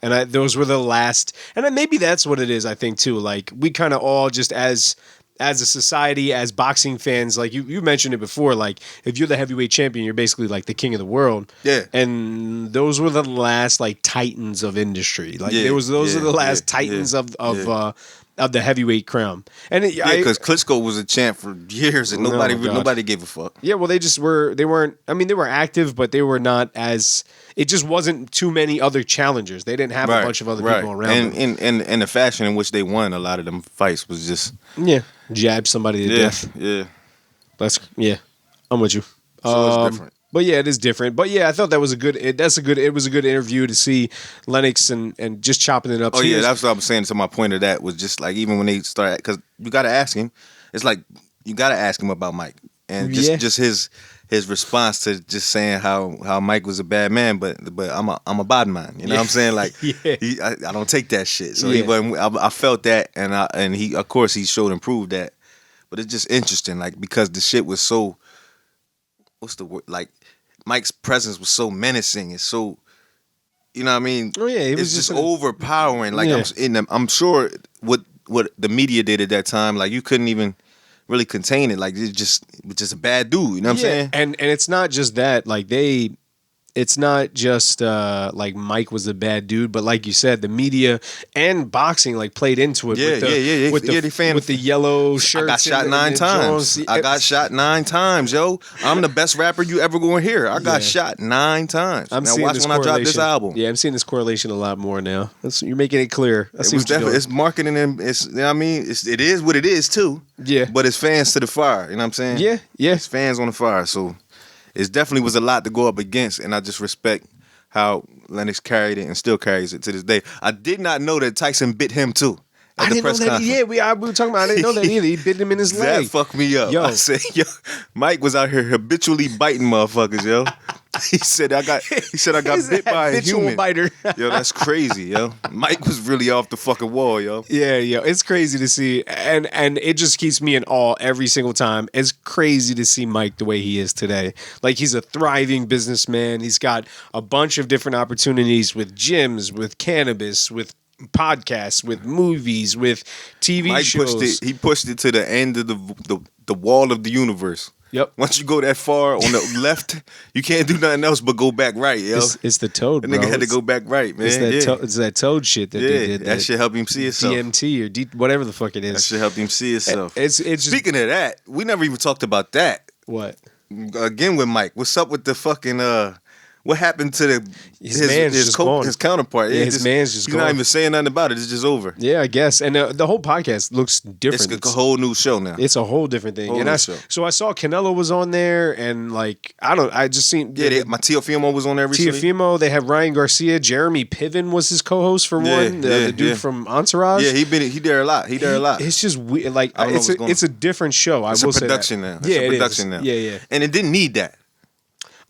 And those were the last, and then maybe that's what it is. I think too. Like we kind of all just as a society, as boxing fans, like you mentioned it before. Like if you're the heavyweight champion, you're basically like the king of the world. Yeah. And those were the last like titans of industry. Like Yeah, those are the last yeah, titans yeah. of the heavyweight crown. And Yeah, because Klitschko was a champ for years and Oh, my God. nobody gave a fuck. yeah, well, they weren't. I mean, they were active, but they were not as. It just wasn't too many other challengers. They didn't have a bunch of other people around them. And the fashion in which they won a lot of them fights was just Yeah, jab somebody to death. yeah. I'm with you. So it's different. But yeah, it is different. But yeah, I thought that was a good. It was a good interview to see Lennox and just chopping it up. Oh So he yeah, was- that's what I was saying. So my point of that was just like even when they start, because you got to ask him. It's like you got to ask him about Mike, and Yeah. just his response to just saying how Mike was a bad man, but I'm a bad man. You know what I'm saying? Like, Yeah. I don't take that shit. So Yeah. he wasn't. I felt that, and he of course he showed and proved that. But it's just interesting, like, because the shit was so, what's the word? Like, Mike's presence was so menacing. It's so, you know what I mean? Oh, yeah, it was it's just just an- overpowering. Like, Yeah. I'm sure what the media did at that time, like, you couldn't even really contain it. Like, it was just a bad dude. You know what I'm saying? And it's not just that. Like it's not just like Mike was a bad dude, but like you said, the media and boxing like played into it. Yeah, with the, yeah. With the, They fan- with the yellow shirts. I got shot and 9 the times. Jones. I got shot 9 times, yo. I'm the best rapper you ever gonna hear. I got Yeah. shot 9 times. I'm now seeing watch this when I drop this correlation. album. Yeah, I'm seeing this correlation a lot more now. You're making it clear. I see It was what you're doing. it's marketing and it's, you know what I mean, it is what it is too. Yeah. But it's fans to the fire. You know what I'm saying? Yeah, yeah. It's fans on the fire. So it definitely was a lot to go up against, and I just respect how Lennox carried it and still carries it to this day. I did not know that Tyson bit him too at I the didn't know press that. conference. Yeah, we were talking about. I didn't know that either. He bit him in his That leg. fucked me up. Yo. I said, yo, Mike was out here habitually biting motherfuckers, yo. He said I got He's bit a by a habitual human. biter. Yo, that's crazy, yo. Mike was really off the fucking wall, yo. Yeah, it's crazy to see, and it just keeps me in awe every single time. It's crazy to see Mike the way he is today. Like, he's a thriving businessman. He's got a bunch of different opportunities with gyms, with cannabis, with podcasts, with movies, with TV Mike shows. pushed it. He pushed it to the end of the wall of the universe. Yep. Once you go that far on the left, you can't do nothing else but go back right, yo. It's the toad, That bro. nigga had to It's- go back right, man. It's that, yeah. it's that toad shit that yeah, they did. that shit helped him see himself. DMT or whatever the fuck it That is. shit helped him see himself. It's just Speaking of that, we never even talked about that. what? Again with Mike. What's up with the fucking what happened to His man's just gone. his counterpart? Yeah, It's his man's just he's not gone. even saying nothing about it. It's just over. Yeah, I guess. And the whole podcast looks It's different. a whole new show now. It's a whole different thing. Whole And new I show. so I saw Canelo was on there, and like I just seen My Teofimo was on there recently. Tiafimo. They have Ryan Garcia. Jeremy Piven was his co-host for Yeah, one. The dude yeah. from Entourage. Yeah, he there a lot. He there a lot. It's just weird. Like I don't know it's what's going it's a different show. It's I a will say that. production now. It's Yeah, a it production is. now. Yeah. And it didn't need that.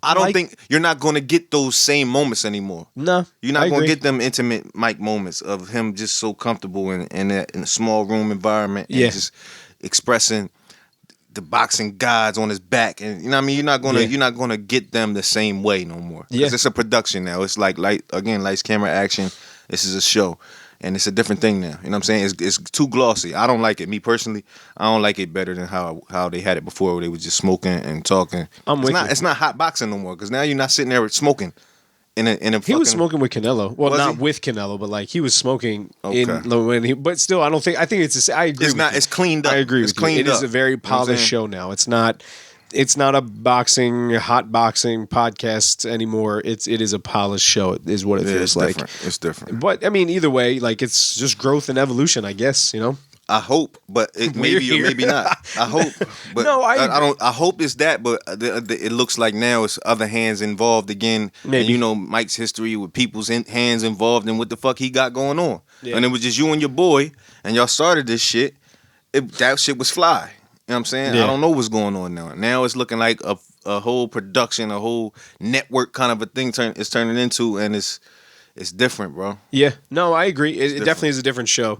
I don't Like- think you're not going to get those same moments anymore. No, You're not I going to agree. get them intimate Mike moments of him just so comfortable in a small room environment and Yeah. just expressing the boxing gods on his back, and you know what I mean. Yeah. You're not gonna get them the same way no more. 'Cause Yeah. it's a production now. It's like lights, camera, action. This is a show, and it's a different thing now. You know what I'm saying? It's too glossy. I don't like it. Me personally, I don't like it better than how they had it before, where they was just smoking and talking. It's not hot boxing no more, because now you're not sitting there smoking. In a He was smoking with Canelo. Well, Was not he? with Canelo, but like he was smoking Okay. when he. But still, I don't think. I think it's. I agree. It's with not. you. It's cleaned up. I agree. It's with you. cleaned It up. is a very You know what I'm polished saying? show now. It's not. It's not a hot boxing podcast anymore. It is a polished show. Is what it Yeah, feels it's like. different. It's different. But I mean, either way, like it's just growth and evolution, I guess. You know. I hope, but it We're maybe or here. maybe not. I hope, but No, I I don't. I hope it's that, but it looks like now it's other hands involved again. Maybe. And you know Mike's history with people's hands involved and what the fuck he got going on. Yeah. And it was just you and your boy, and y'all started this shit. That shit was fly. You know what I'm saying? Yeah. I don't know what's going on now. Now it's looking like a whole production, a whole network kind of a thing. It's turning into, and it's different, bro. Yeah. No, I agree. It different. definitely is a different show.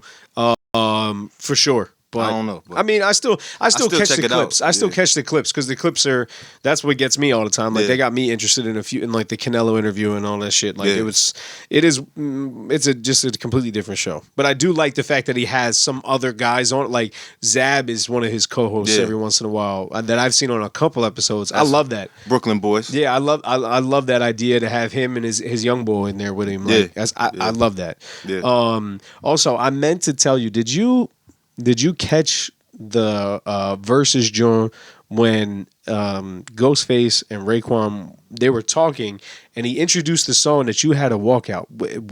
For sure. But I don't know, but I mean, I still still catch check the it out. clips. I still Yeah. catch the clips because the clips are. That's what gets me all the time. Like Yeah. they got me interested in like the Canelo interview and all that shit. Like Yeah. it's just a completely different show. But I do like the fact that he has some other guys on it. Like Zab is one of his co-hosts Yeah. every once in a while that I've seen on a couple episodes. I love that. Brooklyn boys. Yeah, I love that idea to have him and his young boy in there with him. Like, Yeah. I love that. Yeah. Also, I meant to tell you, did you catch the versus John when Ghostface and Raekwon they were talking, and he introduced the song that you had to walk out. It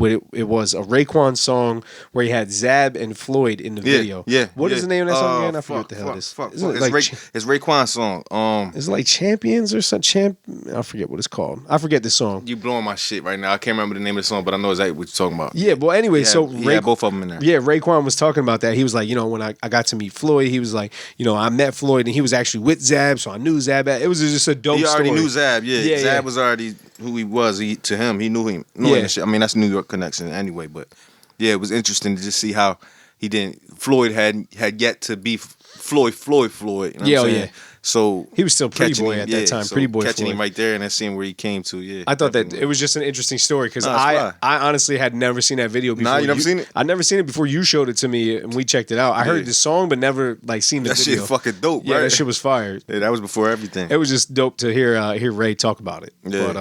was a Raekwon song where he had Zab and Floyd in the video. Yeah. What is the name of that song again? I forget Fuck, what the hell fuck, it is. fuck, Isn't fuck. it like It's Raekwon's song. is it like Champions or something? I forget what it's called. I forget the song. You blowing my shit right now. I can't remember the name of the song, but I know exactly what you're talking about. Yeah, well, anyway, so He had both of them in there. Yeah, Raekwon was talking about that. He was like, when I got to meet Floyd, he was like, I met Floyd and he was actually with Zab, so I knew Zab. It was just a dope He already story. knew Zab, yeah. Zab yeah. was already who he was. To him, he knew him. Yeah. Shit. I mean, that's New York connection anyway, but yeah, it was interesting to just see how Floyd had yet to be Floyd. You know what I'm saying? So he was still Pretty catching Boy him, at that time. So Pretty Boy catching Floyd. him right there and then seeing where he came to. Yeah, I thought that definitely. it was just an interesting story because No, that's I fine. honestly had never seen that video before. Nah, you never seen it? I never seen it before you showed it to me and we checked it out. I heard Yeah. the song but never seen the That video. shit fucking dope, Yeah, right? that shit was fire. Yeah, that was before everything. It was just dope to hear Ray talk about it. Yeah. But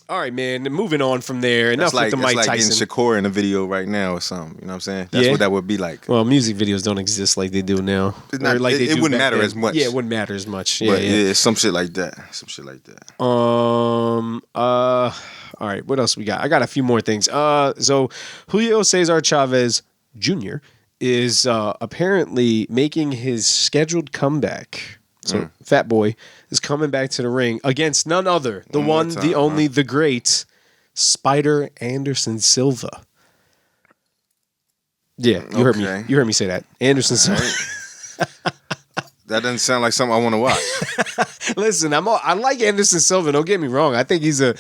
all right, man. Moving on from there. Enough That's like, with the Mike that's like Tyson. getting Shakur in a video right now or something. You know what I'm saying? That's Yeah. what that would be like. Well, music videos don't exist like they do now. It's not- Or like they it do wouldn't back matter then. as much. Yeah, it wouldn't matter as much. But Yeah. yeah, some shit like that. All right, what else we got? I got a few more things. So Julio Cesar Chavez Jr. is apparently making his scheduled comeback. So Fat Boy is coming back to the ring against none other, the One more one, time, the only, the great Spider Anderson Silva. Yeah, you heard me. Okay. You heard me say that. Anderson Silva. That doesn't sound like something I want to watch. Listen, I like Anderson Silva. Don't get me wrong. I think he's a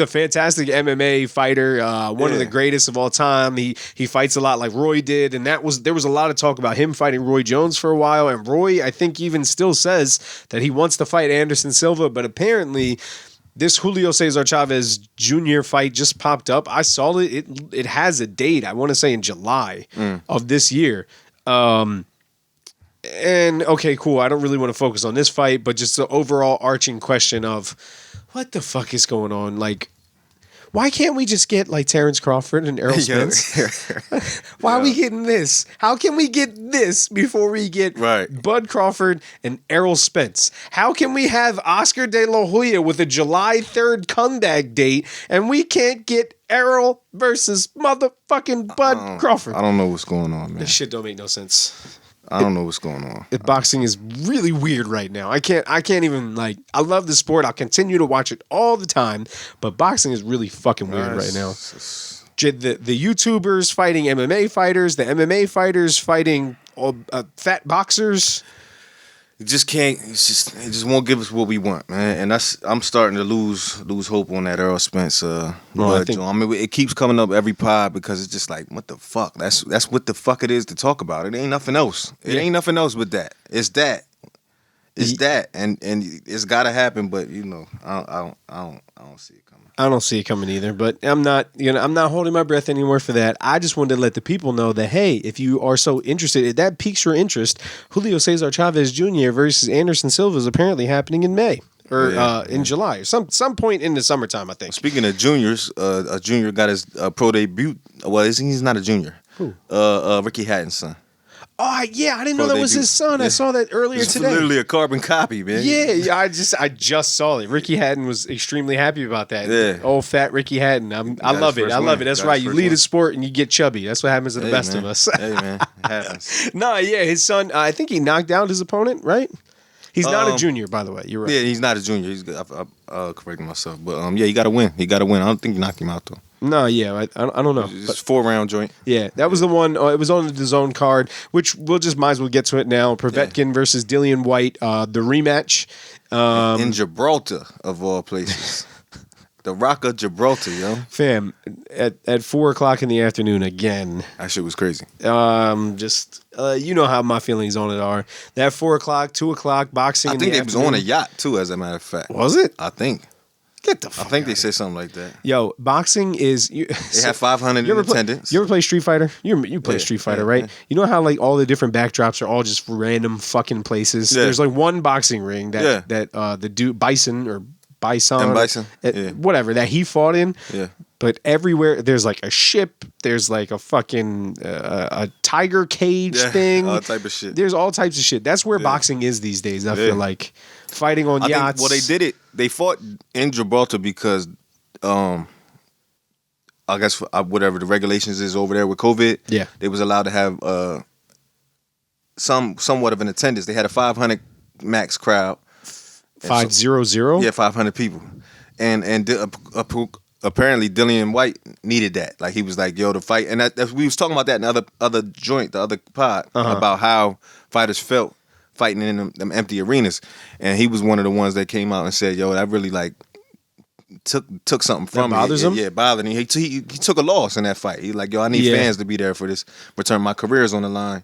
fantastic MMA fighter, one of the greatest of all time. He fights a lot like Roy did, and there was a lot of talk about him fighting Roy Jones for a while. And Roy, I think, even still says that he wants to fight Anderson Silva, but apparently this Julio Cesar Chavez Jr. fight just popped up. I saw it. It has a date. I want to say in July of this year. And okay, cool. I don't really want to focus on this fight, but just the overall arching question of what the fuck is going on? Like, why can't we just get like Terrence Crawford and Errol Spence? Why are we getting this? How can we get this before we get Right. Bud Crawford and Errol Spence? How can we have Oscar De La Hoya with a July 3rd comeback date and we can't get Errol versus motherfucking Bud Crawford? I don't know what's going on, man. This shit don't make no sense. I don't know what's going on. Boxing is really weird right now. I can't even like. I love the sport. I'll continue to watch it all the time, but boxing is really fucking weird right now. The YouTubers fighting MMA fighters, the MMA fighters fighting fat boxers. It just can't. It just won't give us what we want, man. And I'm starting to lose hope on that Errol Spence. I mean, it keeps coming up every pod because it's just like, what the fuck? That's what the fuck it is to talk about. It ain't nothing else. It ain't nothing else but that. It's that. It's that, and it's got to happen. But I don't see it coming. I don't see it coming either, but I'm not holding my breath anymore for that. I just wanted to let the people know that, hey, if you are so interested, if that piques your interest, Julio Cesar Chavez Jr. versus Anderson Silva is apparently happening in May or in July or some point in the summertime, I think. Speaking of juniors, a junior got his pro debut. Well, he's not a junior. Who? Ricky Hatton's son. Oh, yeah, I didn't know that was his son. Yeah. I saw that earlier It's today. literally a carbon copy, man. Yeah, I just saw it. Ricky Hatton was extremely happy about that. Yeah. Old fat Ricky Hatton. I love it. first I love one. it. That's Got right. his You first lead one. a sport and you get chubby. That's what happens to the best man. of us. Hey, man, it happens. No, yeah, his son. I think he knocked out his opponent. Right? He's not a junior, by the way. You're right. Yeah, he's not a junior. He's correcting myself, but yeah, he got to win. I don't think he knocked him out though. No, yeah, I don't know. It's a 4-round joint. Yeah, that was the one. It was on the DAZN card, which we'll just might as well get to it now. Povetkin versus Dillian White, the rematch. In Gibraltar, of all places. The Rock of Gibraltar, yo. Fam, at 4:00 in the afternoon again. That shit was crazy. You know how my feelings on it are. That 4:00, 2:00 boxing. I think they was on a yacht too, as a matter of fact. Was it? I think. Get the fuck. I think they said something like that. Yo, boxing is. They have 500 in attendance. You ever play Street Fighter? You play Street Fighter, right? Yeah. You know how like all the different backdrops are all just random fucking places. Yeah. There's like one boxing ring that the dude Bison or Bison, M. Bison? whatever that he fought in. Yeah. but everywhere there's like a ship, there's like a fucking a tiger cage thing, all type of shit. There's all types of shit. That's where boxing is these days. I feel like fighting on yachts. Well, they did it. They fought in Gibraltar because, I guess whatever the regulations is over there with COVID. Yeah, they was allowed to have somewhat of an attendance. They had a 500 max crowd. 500. Yeah, 500 people, and apparently Dillian White needed that. Like he was like, "Yo, the fight," and we was talking about that in the other joint, the other pod, about how fighters felt fighting in them empty arenas, and he was one of the ones that came out and said, "Yo, that really like took something from me. Bothers him? Yeah, it bothered me. He took a loss in that fight. He like, yo, I need fans to be there for this. Return, my career's on the line,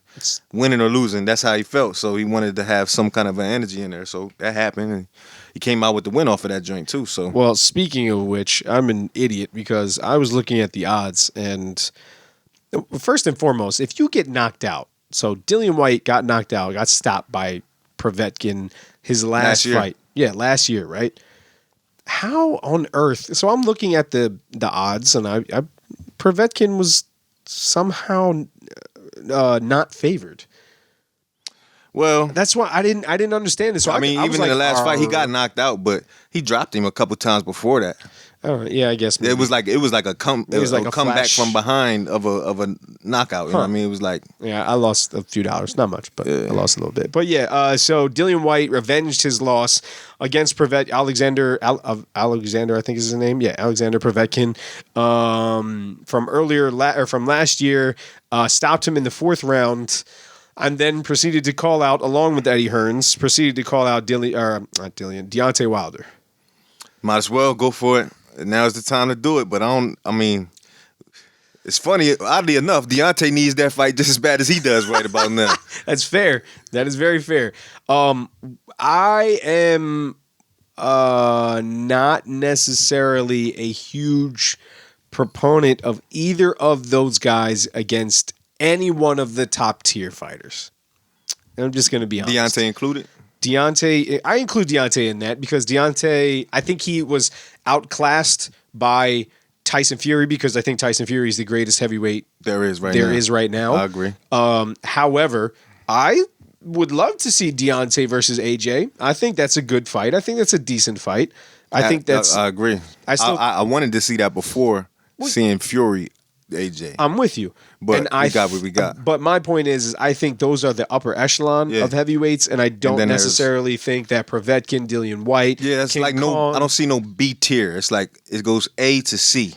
winning or losing. That's how he felt. So he wanted to have some kind of an energy in there. So that happened, and he came out with the win off of that joint too. So well, speaking of which, I'm an idiot because I was looking at the odds, and first and foremost, if you get knocked out, so Dillian White got knocked out, got stopped by Povetkin his last fight. Yeah, last year, right? How on earth? So I'm looking at the odds, and I Povetkin was somehow not favored. Well, that's why I didn't understand it. So I mean, even in the last fight, he got knocked out, but he dropped him a couple times before that. Yeah, I guess maybe. It was like a comeback from behind of a knockout. You know what I mean? It was like I lost a few dollars, not much, but I lost a little bit. But so Dillian White revenged his loss against Alexander, I think is his name. Yeah, Alexander Povetkin from last year. Stopped him in the 4th round. And then proceeded to call out, along with Eddie Hearns, Deontay Wilder. Might as well go for it. Now's the time to do it. But it's funny. Oddly enough, Deontay needs that fight just as bad as he does right about now. That's fair. That is very fair. I am not necessarily a huge proponent of either of those guys against any one of the top tier fighters. I'm just going to be honest. Deontay included? I include Deontay in that because Deontay, I think he was outclassed by Tyson Fury because I think Tyson Fury is the greatest heavyweight there is right now. I agree. However, I would love to see Deontay versus AJ. I think that's a good fight. I think that's a decent fight. I agree. I wanted to see that before seeing Fury AJ. I'm with you. But we got what we got. But my point is I think those are the upper echelon of heavyweights, and I don't necessarily think that Povetkin, Dillian White. Yeah, it's like Kong, I don't see no B tier. It's like it goes A to C.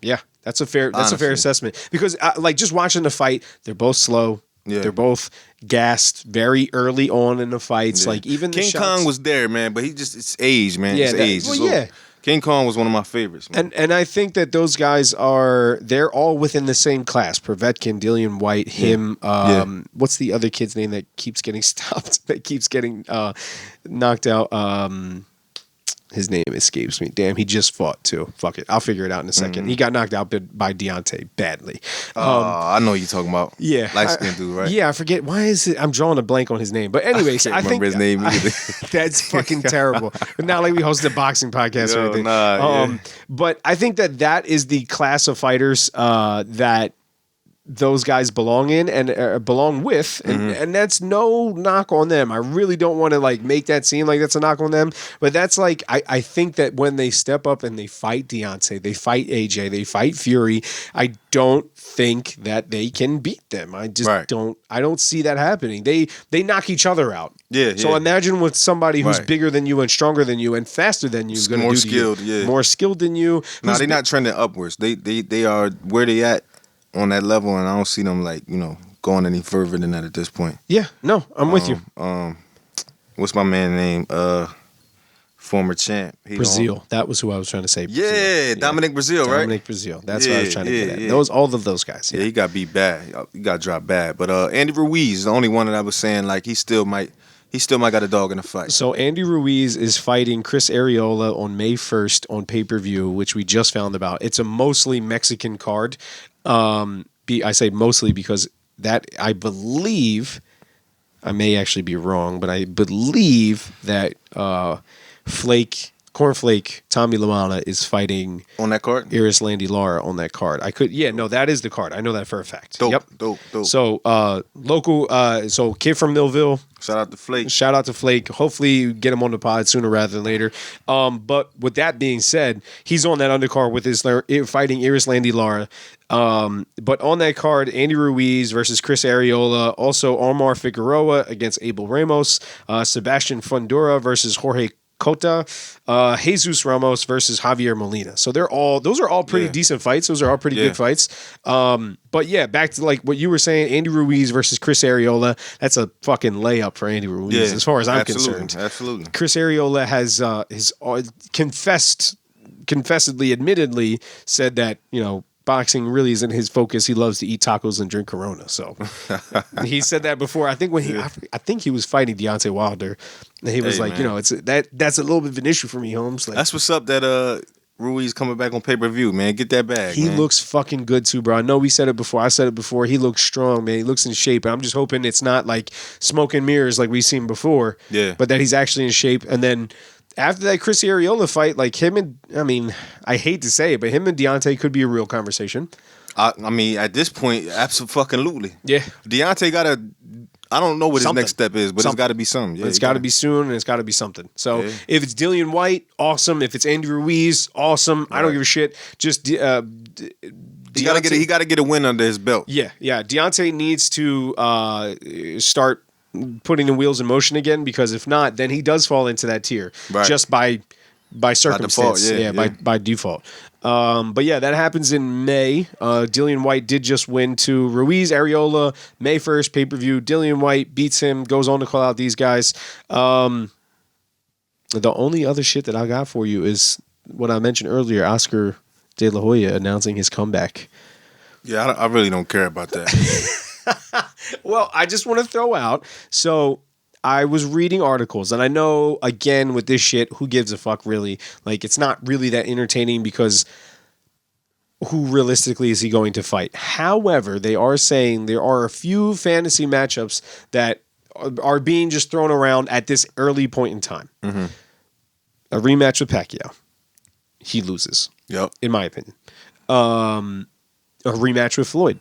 Yeah, that's a fair assessment. Because just watching the fight, they're both slow. Yeah. They're both gassed very early on in the fights. Yeah. Like even King Kong was there, man, but it's age, man. Yeah, it's age. King Kong was one of my favorites, man. And I think that those guys they're all within the same class. Povetkin, Dillian White, him. What's the other kid's name that keeps getting stopped? That keeps getting knocked out? His name escapes me. Damn, he just fought too. Fuck it. I'll figure it out in a second. He got knocked out by Deontay badly. I know what you're talking about. Yeah. Light-skinned dude, right? Yeah, I forget. Why is it? I'm drawing a blank on his name. But anyways, I think his name either. That's fucking terrible. Not like we hosted a boxing podcast or anything. But I think that is the class of fighters that those guys belong in and belong with, and that's no knock on them. I really don't want to make that seem like that's a knock on them, but that's I think that when they step up and they fight Deontay, they fight AJ, they fight Fury, I don't think that they can beat them. I just don't. I don't see that happening. They knock each other out. Yeah. So imagine with somebody who's bigger than you and stronger than you and faster than you, more skilled, more skilled than you. No, they're not trending upwards. They are where they at on that level, and I don't see them going any further than that at this point. Yeah, no, I'm with you. What's my man's name? Former champ. Brazil. That was who I was trying to say. Yeah, Dominic Brazil, right? Dominic Brazil. That's what I was trying to get at. All of those guys. Yeah, he got beat bad. He got dropped bad. But Andy Ruiz is the only one that I was saying he still might got a dog in the fight. So Andy Ruiz is fighting Chris Arreola on May 1st on pay-per-view, which we just found about. It's a mostly Mexican card. I say mostly because that I believe, I may actually be wrong, but I believe that Flake Cornflake Tommy Lamana is fighting On that card? Iris Landy Lara on that card. That is the card. I know that for a fact. Dope, Yep. dope. So local, so kid from Millville. Shout out to Flake. Shout out to Flake. Hopefully get him on the pod sooner rather than later. But with that being said, he's on that undercard with his fighting Iris Landy Lara. But on that card, Andy Ruiz versus Chris Arreola. Also Omar Figueroa against Abel Ramos. Sebastian Fundora versus Jorge Cota, Jesus Ramos versus Javier Molina. So those are all pretty decent fights. Those are all pretty good fights. But yeah, back to like what you were saying, Andy Ruiz versus Chris Arreola. That's a fucking layup for Andy Ruiz, as far as I'm concerned. Absolutely. Chris Arreola has admittedly said that, boxing really isn't his focus. He loves to eat tacos and drink Corona. So he said that before. I think I think he was fighting Deontay Wilder, and he was that's a little bit of an issue for me, Holmes. Like, that's what's up. That Ruiz coming back on pay-per-view, man. Get that bag. He looks fucking good too, bro. I know we said it before. I said it before. He looks strong, man. He looks in shape. And I'm just hoping it's not like smoke and mirrors like we've seen before. Yeah. But that he's actually in shape. And then after that Chris Arreola fight, like I hate to say it, but him and Deontay could be a real conversation. I mean, at this point, absolutely. Yeah. Deontay I don't know what his next step is, but it's got to be something. Yeah, it's got to be soon, and it's got to be something. So if it's Dillian White, awesome. If it's Andy Ruiz, awesome. Right. I don't give a shit. Just he got to get a win under his belt. Yeah. Deontay needs to start putting the wheels in motion again, because if not, then he does fall into that tier just by circumstance. By default. But yeah, that happens in May. Dillian White did just win to Ruiz. Arreola, May 1st, pay-per-view. Dillian White beats him, goes on to call out these guys. The only other shit that I got for you is what I mentioned earlier, Oscar De La Hoya announcing his comeback. Yeah, I really don't care about that. Well, I just want to throw out, so I was reading articles, and I know, again, with this shit, who gives a fuck, really? Like, it's not really that entertaining, because who realistically is he going to fight? However, they are saying there are a few fantasy matchups that are being just thrown around at this early point in time. Mm-hmm. A rematch with Pacquiao. He loses. Yep. In my opinion. A rematch with Floyd.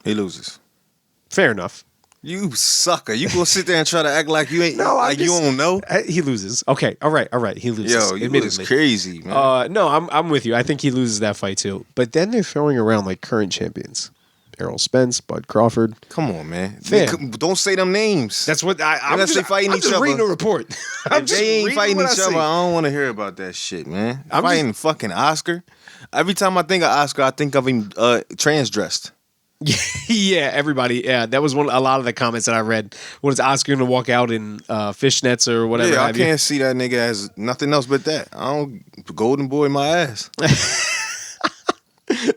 He loses. Fair enough. You sucker. You gonna sit there and try to act like you ain't you don't know? He loses. Okay. All right. He loses. Yo, you was crazy, man. No, I'm with you. I think he loses that fight too. But then they're throwing around like current champions. Errol Spence, Bud Crawford. Come on, man. Don't say them names. That's what I'm just reading a report. If they ain't fighting each other, I don't want to hear about that shit, man. Fighting fucking Oscar. Every time I think of Oscar, I think of him transdressed. Yeah, everybody. Yeah, that was a lot of the comments that I read. What is Oscar going to walk out in fishnets or whatever? Yeah, I can't see that nigga as nothing else but that. I don't golden boy my ass.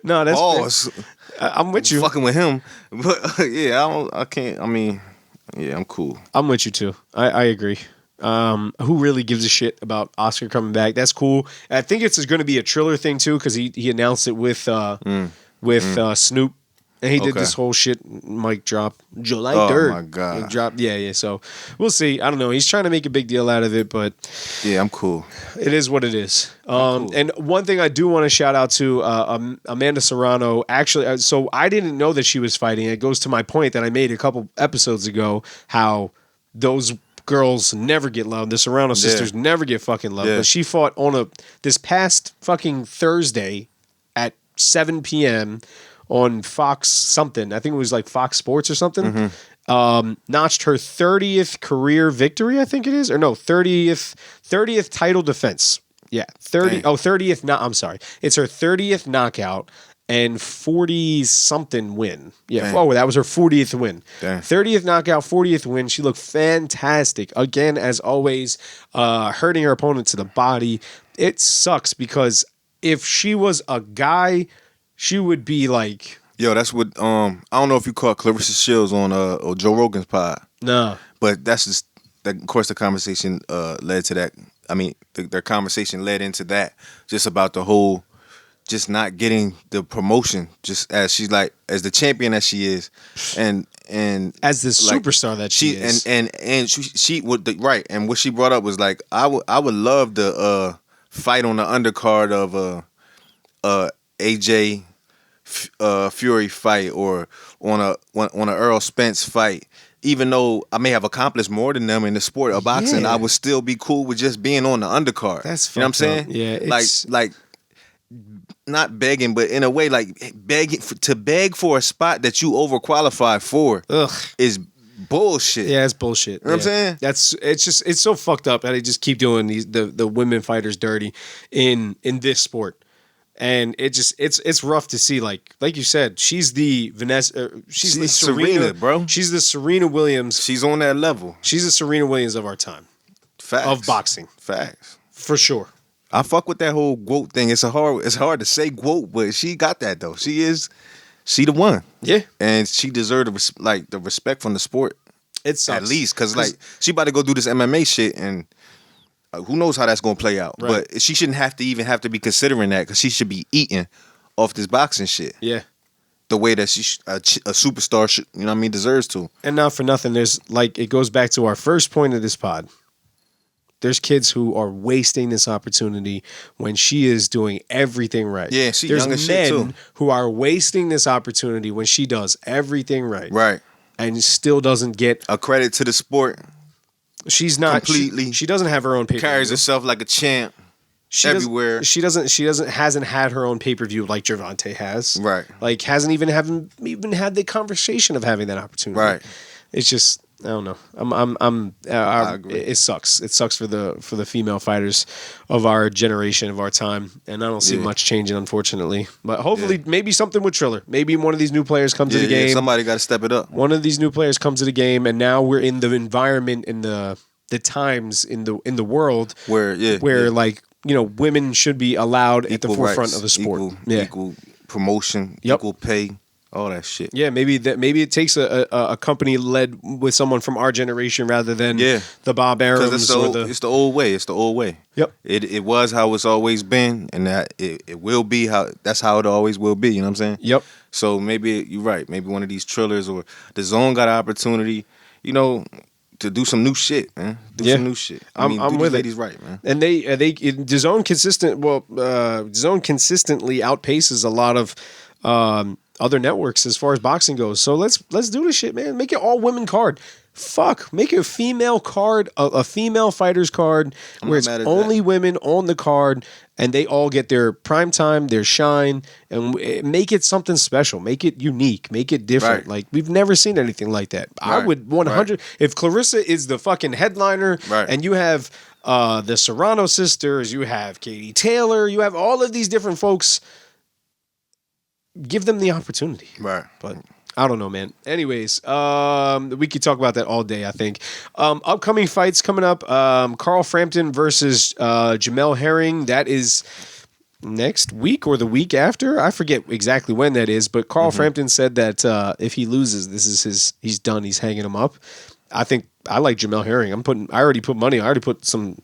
No, that's I'm with you. Fucking with him, but I can't. I mean, yeah, I'm cool. I'm with you too. I agree. Who really gives a shit about Oscar coming back? That's cool. I think it's going to be a Triller thing too, because he announced it with Snoop. And he did this whole shit mic drop. July 3rd. Oh, my God. Drop. Yeah. So we'll see. I don't know. He's trying to make a big deal out of it, but... Yeah, I'm cool. It is what it is. Cool. And one thing I do want to shout out to Amanda Serrano. Actually, so I didn't know that she was fighting. It goes to my point that I made a couple episodes ago, how those girls never get love. The Serrano sisters never get fucking love. Yeah. But she fought on this past fucking Thursday at 7 p.m., on Fox something. I think it was like Fox Sports or something. Mm-hmm. Notched her 30th career victory, I think it is. Or no, 30th title defense. Yeah. 30th. I'm sorry. It's her 30th knockout and 40-something win. Yeah. Dang. Oh, that was her 40th win. Dang. 30th knockout, 40th win. She looked fantastic. Again, as always, hurting her opponent to the body. It sucks because if she was a guy... She would be like... Yo, that's what... I don't know if you caught Clarissa Shields on or Joe Rogan's pod. No. But that's just... Of course, the conversation led to that. I mean, their conversation led into that. Just about the whole... Just not getting the promotion. Just as she's like... As the champion that she is. And as the superstar that she is. And she would... Right. And what she brought up was like... I would love the... fight on the undercard of a AJ Fury fight or on a Earl Spence fight, even though I may have accomplished more than them in the sport of boxing, I would still be cool with just being on the undercard. That's you know what I'm saying? up. Yeah, like not begging, but in a way like begging to beg for a spot that you overqualified for is bullshit. Yeah, it's bullshit. You know what I'm saying? It's so fucked up that they just keep doing the women fighters dirty in this sport. And it's rough to see, like you said, she's the Vanessa, she's the Serena, bro. She's the Serena Williams. She's on that level. She's the Serena Williams of our time. Facts. Of boxing. Facts. For sure. I fuck with that whole GOAT thing. It's hard to say GOAT, but she got that though. She the one. Yeah. And she deserved the respect from the sport. It sucks. At least, cause like she about to go do this MMA shit and. Who knows how that's gonna play out? Right. But she shouldn't have to be considering that because she should be eating off this boxing shit. Yeah, the way that a superstar should, you know what I mean, deserves to. And not for nothing, there's it goes back to our first point of this pod. There's kids who are wasting this opportunity when she is doing everything right. Yeah, she's young as shit too. Who are wasting this opportunity when she does everything right. Right. And still doesn't get a credit to the sport. She's not completely. She doesn't have her own pay-per-view. Carries herself like a champ everywhere. She hasn't had her own pay-per-view like Gervonta has. Right. Like hasn't even had the conversation of having that opportunity. Right. It's just I don't know. I agree. It sucks. It sucks for the female fighters of our generation, of our time, and I don't see much changing, unfortunately. But hopefully, maybe something with Triller. Maybe one of these new players comes to the game. Somebody got to step it up. One of these new players comes to the game, and now we're in the environment, in the times in the world where like women should be allowed at the forefront of the sport. Equal promotion, equal pay. All that shit. Yeah, maybe it takes a company led with someone from our generation rather than the Bob Arums. It's the old way. It's the old way. Yep. It was how it's always been, and that it will be that's how it always will be. You know what I'm saying? Yep. So maybe you're right. Maybe one of these Trillers or the Zone got an opportunity, to do some new shit, man. Some new shit. I'm with it. Ladies right, man. And the Zone consistently outpaces a lot of other networks as far as boxing goes. So let's do this shit, man. Make it all women card. Fuck. Make it a female card, a female fighters card where it's only women on the card and they all get their prime time, their shine, and make it something special. Make it unique. Make it different. Right. Like we've never seen anything like that. Right. I would 100 if Clarissa is the fucking headliner and you have the Serrano sisters, you have Katie Taylor, you have all of these different folks. Give them the opportunity. Right. But I don't know, man. Anyways, we could talk about that all day, I think. Upcoming fights coming up. Carl Frampton versus Jamel Herring. That is next week or the week after. I forget exactly when that is. But Carl Frampton said that if he loses, he's done. He's hanging him up. I think I like Jamel Herring. I already put money. I already put some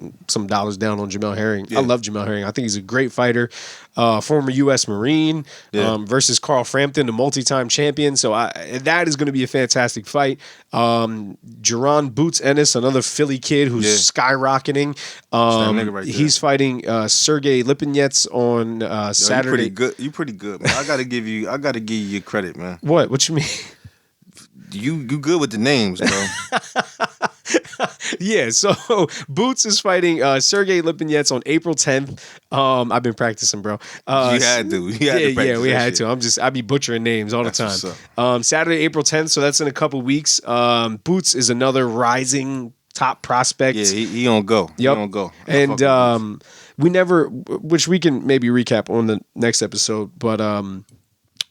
dollars down on Jamel Herring. Yeah. I love Jamel Herring. I think he's a great fighter. Former U.S. Marine versus Carl Frampton, the multi-time champion. So that is going to be a fantastic fight. Jerron Boots Ennis, another Philly kid who's skyrocketing. He's fighting Sergey Lipinets on Saturday. You pretty good, man. I gotta give you your credit, man. What you mean? You good with the names, bro. Yeah, so Boots is fighting Sergey Lipinets on April 10th. I've been practicing, bro. You had to. We had to. I be butchering names all the time. Saturday, April 10th, so that's in a couple weeks. Boots is another rising top prospect. Yeah, he on go. Yep. He on go. And we never, which we can maybe recap on the next episode, but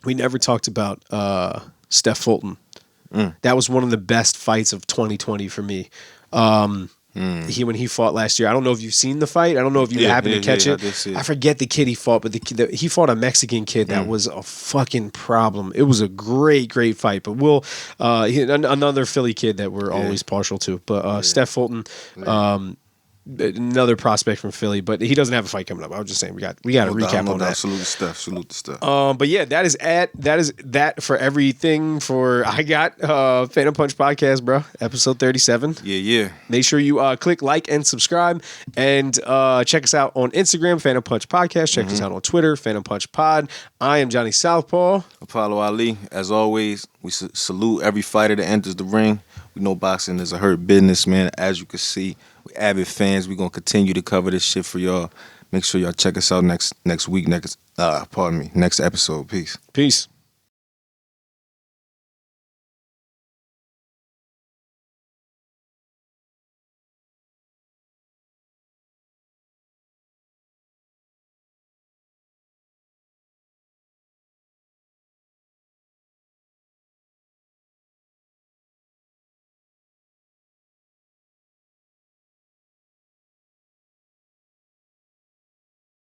we never talked about Steph Fulton. That was one of the best fights of 2020 for me. When he fought last year. I don't know if you've seen the fight. I don't know if you happened to catch it. I forget the kid he fought, but he fought a Mexican kid that was a fucking problem. It was a great fight. But another Philly kid that we're always partial to. But Steph Fulton, another prospect from Philly, but he doesn't have a fight coming up. I was just saying we got to recap on that. Salute the stuff. But yeah, that is that for everything for I got Phantom Punch Podcast, bro. Episode 37. Yeah. Make sure you click like and subscribe, and check us out on Instagram, Phantom Punch Podcast. Check us out on Twitter, Phantom Punch Pod. I am Johnny Southpaw. Apollo Ali. As always, we salute every fighter that enters the ring. We know boxing is a hurt business, man. As you can see, we avid fans. We're gonna continue to cover this shit for y'all. Make sure y'all check us out next week. Next episode. Peace.